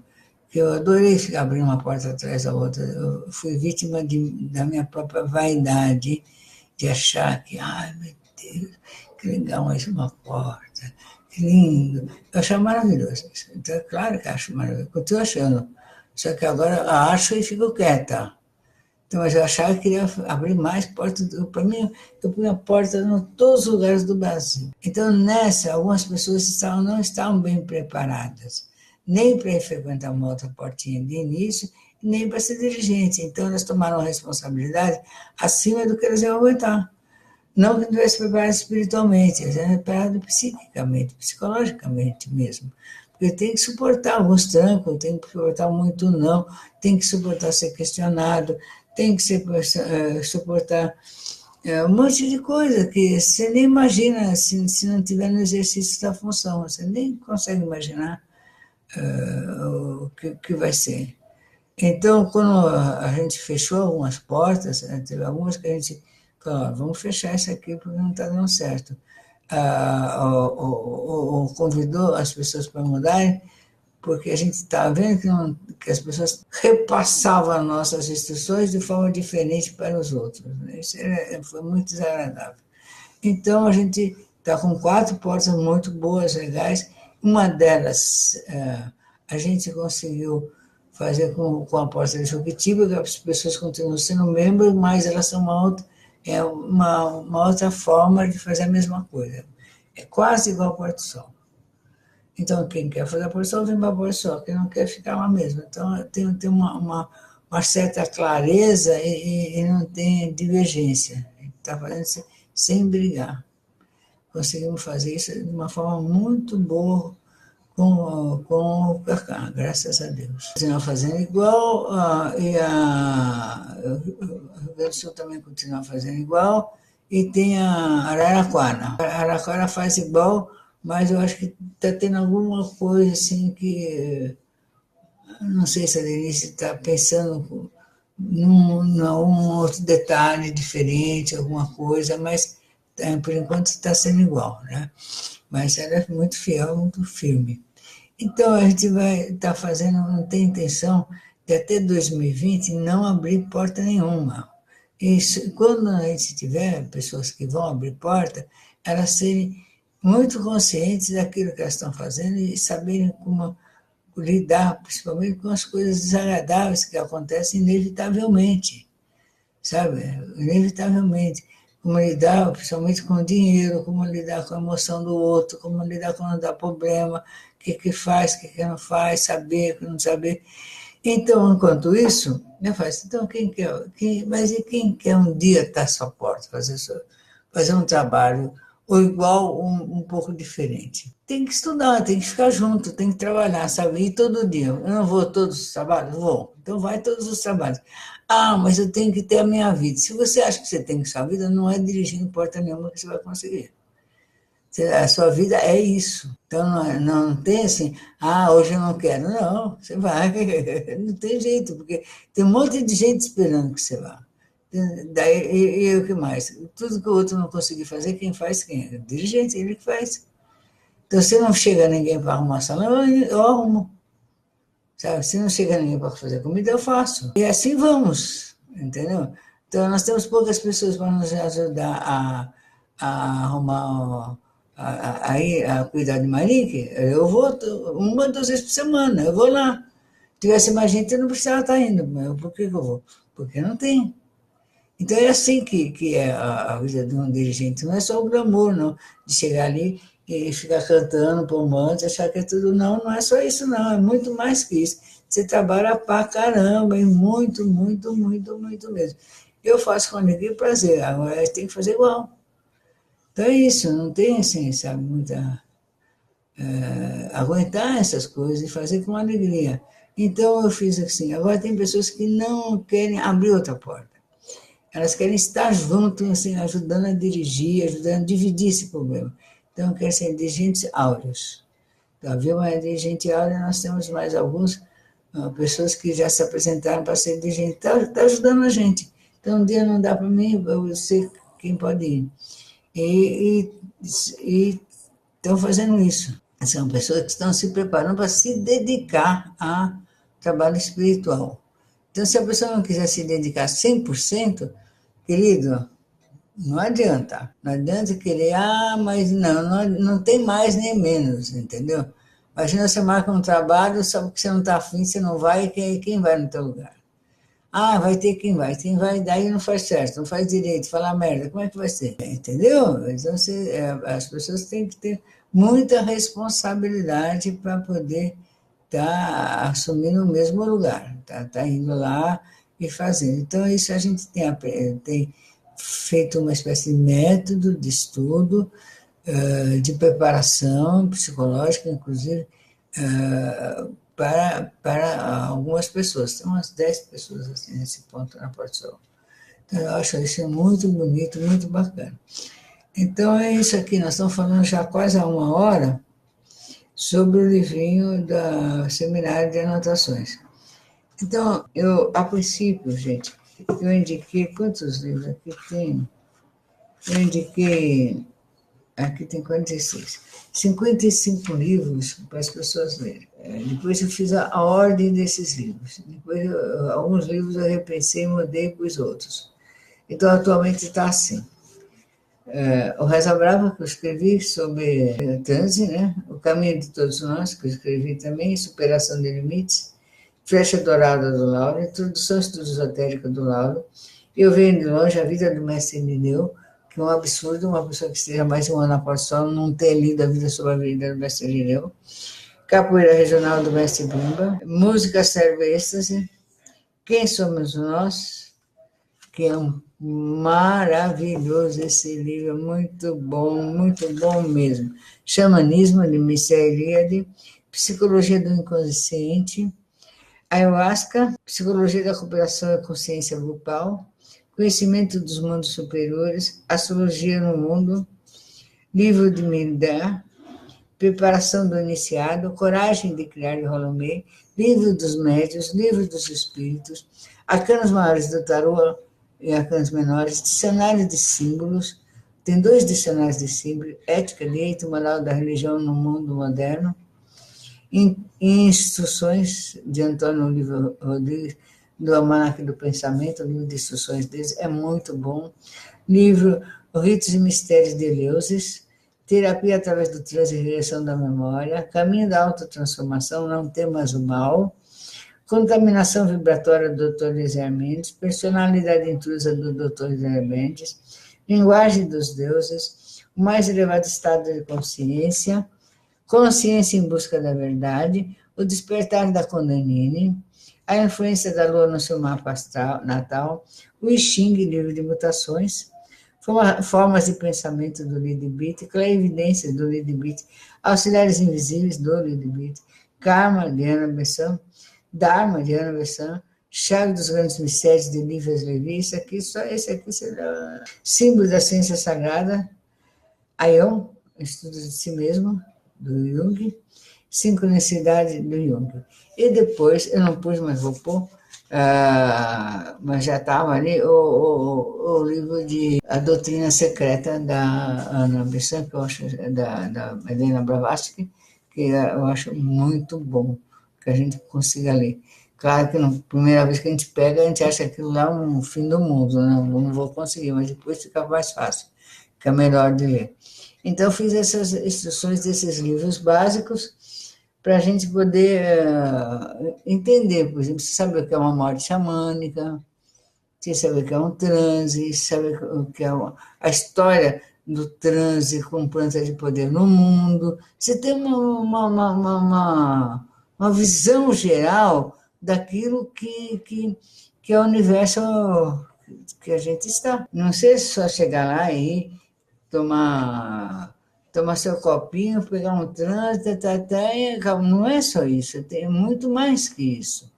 que eu adorei abrir uma porta atrás da outra. Eu fui vítima da minha própria vaidade, de achar que, ai meu Deus, que legal mais uma porta, que lindo. Eu achava maravilhoso isso. Então, é claro que acho maravilhoso, continuo achando. Só que agora acho e fico quieta. Então, mas eu achava que queria abrir mais portas. Para mim, eu punha porta em todos os lugares do Brasil. Então, nessa, algumas pessoas não estavam bem preparadas, nem para frequentar uma outra portinha de início, nem para ser dirigente. Então, elas tomaram a responsabilidade acima do que elas iam aguentar. Não que não tivesse preparado espiritualmente, elas eram preparadas psiquicamente, psicologicamente mesmo. Porque tem que suportar alguns trancos, tem que suportar muito não, tem que suportar ser questionado, tem que suportar um monte de coisa que você nem imagina se não tiver no exercício da função, você nem consegue imaginar o que vai ser. Então, quando a gente fechou algumas portas, teve algumas que a gente falou, vamos fechar isso aqui porque não está dando certo. Convidou as pessoas para mudarem, porque a gente estava vendo que as pessoas repassavam nossas instruções de forma diferente para os outros. Isso foi muito desagradável. Então, a gente está com 4 portas muito boas, legais. Uma delas, a gente conseguiu fazer com a porta de Juquitiba, que as pessoas continuam sendo membros, mas elas são uma outra forma de fazer a mesma coisa. É quase igual a Porta do Sol. Então, quem quer fazer a Porta do Sol, vem para a Porta do Sol. Quem não quer, ficar lá mesmo. Então, tem uma certa clareza e não tem divergência. A gente está fazendo isso sem brigar. Conseguimos fazer isso de uma forma muito boa com o Cacá, graças a Deus. Continua fazendo igual, e o Rio Grande do Sul também continua fazendo igual, e tem a Araraquara. A Araraquara faz igual, mas eu acho que está tendo alguma coisa assim que, não sei se a Denise está pensando num outro detalhe diferente, alguma coisa, mas por enquanto está sendo igual, né? Mas ela é muito fiel, muito firme. Então, a gente vai estar fazendo, não tem intenção de até 2020 não abrir porta nenhuma. Isso, quando a gente tiver pessoas que vão abrir porta, elas serem muito conscientes daquilo que elas estão fazendo e saberem como lidar, principalmente com as coisas desagradáveis que acontecem inevitavelmente, sabe? Inevitavelmente. Como lidar, principalmente com o dinheiro, como lidar com a emoção do outro, como lidar quando dá problema, o que faz, o que não faz, saber, o que não saber. Então, enquanto isso, eu faço, então mas e quem quer um dia estar à sua porta, fazer um trabalho, ou igual, um pouco diferente? Tem que estudar, tem que ficar junto, tem que trabalhar, sabe? E todo dia. Eu não vou todos os trabalhos? Vou. Então vai todos os trabalhos. Ah, mas eu tenho que ter a minha vida. Se você acha que você tem sua vida, não é dirigindo porta nenhuma que você vai conseguir. A sua vida é isso. Então, não tem assim, hoje eu não quero. Não, você vai. Não tem jeito, porque tem um monte de gente esperando que você vá. Daí, e o que mais? Tudo que o outro não conseguir fazer, quem faz? Quem é? O dirigente, ele que faz. Então, se não chega ninguém para arrumar salão, eu arrumo. Sabe? Se não chega ninguém para fazer comida, eu faço. E assim vamos, entendeu? Então, nós temos poucas pessoas para nos ajudar a arrumar, a cuidar de Marique. Eu vou 1 ou 2 vezes por semana, eu vou lá. Se tivesse mais gente, eu não precisava estar indo. Mas por que eu vou? Porque não tem. Então é assim que é a vida de um dirigente. Não é só o glamour, não, de chegar ali e ficar cantando, pombando, achar que é tudo. Não, não é só isso, não. É muito mais que isso. Você trabalha pra caramba, e muito, muito, muito, muito mesmo. Eu faço com alegria e prazer, agora tem que fazer igual. Então é isso, não tem assim, sabe, muita. Aguentar essas coisas e fazer com alegria. Então eu fiz assim. Agora tem pessoas que não querem abrir outra porta. Elas querem estar juntas, assim, ajudando a dirigir, ajudando a dividir esse problema. Então, querem ser dirigentes áureos. Então, havia uma dirigente áurea, nós temos mais algumas pessoas que já se apresentaram para ser dirigente. Está ajudando a gente. Então, um dia não dá para mim, eu sei quem pode ir. E estão fazendo isso. São pessoas que estão se preparando para se dedicar a trabalho espiritual. Então, se a pessoa não quiser se dedicar 100%, querido, não adianta. Não adianta querer, mas não tem mais nem menos, entendeu? Imagina você marca um trabalho, só porque você não está afim, você não vai, quem vai no teu lugar? Vai ter quem vai, daí não faz certo, não faz direito, fala merda, como é que vai ser? Entendeu? Então, as pessoas têm que ter muita responsabilidade para poder estar assumindo o mesmo lugar, tá indo lá e fazendo. Então, isso a gente tem feito uma espécie de método de estudo, de preparação psicológica, inclusive, para algumas pessoas. Tem umas 10 pessoas assim, nesse ponto na Porto Sol. Então, eu acho isso muito bonito, muito bacana. Então, é isso aqui. Nós estamos falando já quase há 1 hora sobre o livrinho da Seminário de Anotações. Então, a princípio, gente, eu indiquei quantos livros aqui tem? Eu indiquei, aqui tem 46, 55 livros para as pessoas lerem. Depois eu fiz a ordem desses livros. Depois, alguns livros eu repensei e mudei para os outros. Então, atualmente está assim. O Reza Brava, que eu escrevi sobre transe, né? O Caminho de Todos Nós, que eu escrevi também, Superação de Limites, Flecha Dourada do Lauro, Introdução ao Estudo Esotérico do Lauro. Eu venho de longe, A Vida do Mestre Irineu, que é um absurdo uma pessoa que esteja mais de 1 ano na Porto Sol não ter lido A Vida sobre a Vida do Mestre Irineu. Capoeira Regional do Mestre Bumba, Música, Cérebro e Êxtase, Quem Somos Nós, que é maravilhoso esse livro, muito bom mesmo. Xamanismo, de Mircea Eliade, Psicologia do Inconsciente, Ayahuasca, Psicologia da Cooperação e Consciência Grupal, Conhecimento dos Mundos Superiores, Astrologia no Mundo, Livro de Mindar, Preparação do Iniciado, Coragem de Criar de Rolomé, Livro dos Médios, Livro dos Espíritos, Arcanos Maiores do Tarô e Arcanos Menores, Dicionário de Símbolos, tem 2 dicionários de símbolos, Ética, Direito, Moral da Religião no Mundo Moderno, Instruções, de Antônio Oliveira Rodrigues, do Almanaque do Pensamento, o livro de instruções deles é muito bom. Livro Ritos e Mistérios de Eleusis, Terapia através do transe e regressão da memória, Caminho da Autotransformação, Não Temas o Mal, Contaminação Vibratória do Dr. Eliezer Mendes, Personalidade Intrusa do Dr. Eliezer Mendes, Linguagem dos Deuses, O Mais Elevado Estado de Consciência, Consciência em Busca da Verdade, O Despertar da Kundalini, A Influência da Lua no Seu Mapa Astral, Natal, O I Ching, Livro de Mutações, Formas de Pensamento do Lidbit, Clarividências do Lidbit, Auxiliares Invisíveis do Lidbit, Karma, de Ana Bessan, Dharma, de Ana Bessan, Chave dos Grandes Mistérios, de Níveis Levi, esse aqui será Símbolo da Ciência Sagrada, Aion, Estudo de Si Mesmo, do Jung, Sincronicidade do Jung. E depois, eu não pus, mas vou pôr, mas já estava ali, o livro de A Doutrina Secreta, da Ana Bessan, que eu acho, da Helena Blavatsky, que eu acho muito bom, que a gente consiga ler. Claro que na primeira vez que a gente pega, a gente acha aquilo lá um fim do mundo, né? Eu não vou conseguir, mas depois fica mais fácil, fica melhor de ler. Então, eu fiz essas instruções desses livros básicos para a gente poder entender, por exemplo, você sabe o que é uma morte xamânica, você sabe o que é um transe, sabe o que é a história do transe com planta de poder no mundo. Você tem uma visão geral daquilo que é o universo que a gente está. Não sei se só chegar lá e tomar seu copinho, pegar um trânsito, e não é só isso, tem muito mais que isso.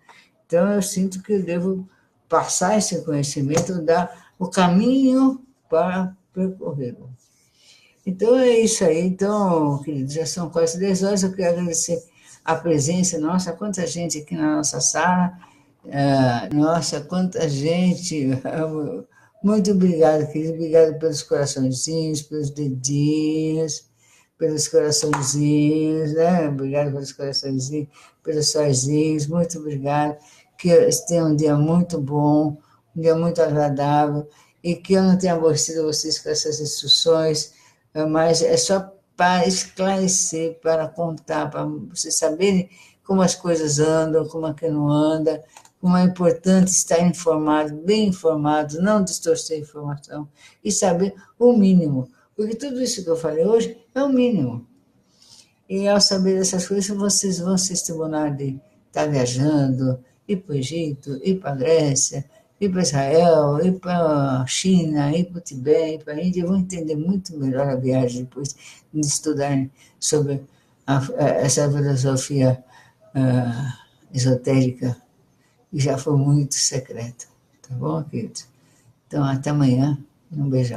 Então, eu sinto que eu devo passar esse conhecimento, dar o caminho para percorrê-lo. Então, é isso aí. Então, queridos, já são quase 10 horas, eu quero agradecer a presença. Nossa, quanta gente aqui na nossa sala. Nossa, quanta gente. Muito obrigado, querido. Obrigado pelos coraçõezinhos, pelos dedinhos, pelos coraçõezinhos, né? Obrigado pelos coraçõezinhos, pelos sozinhos. Muito obrigado. Que tenham um dia muito bom, um dia muito agradável, e que eu não tenha aborrecido vocês com essas instruções, mas é só para esclarecer, para contar, para vocês saberem como as coisas andam, como é que não anda, como é importante estar informado, bem informado, não distorcer a informação e saber o mínimo. Porque tudo isso que eu falei hoje é o mínimo. E ao saber dessas coisas, vocês vão se estimular de estar viajando, ir para o Egito, ir para a Grécia, ir para Israel, ir para a China, ir para o Tibete, ir para a Índia, vão entender muito melhor a viagem depois de estudarem sobre essa filosofia esotérica, que já foi muito secreta. Tá bom, querido? Então, até amanhã. Um beijão.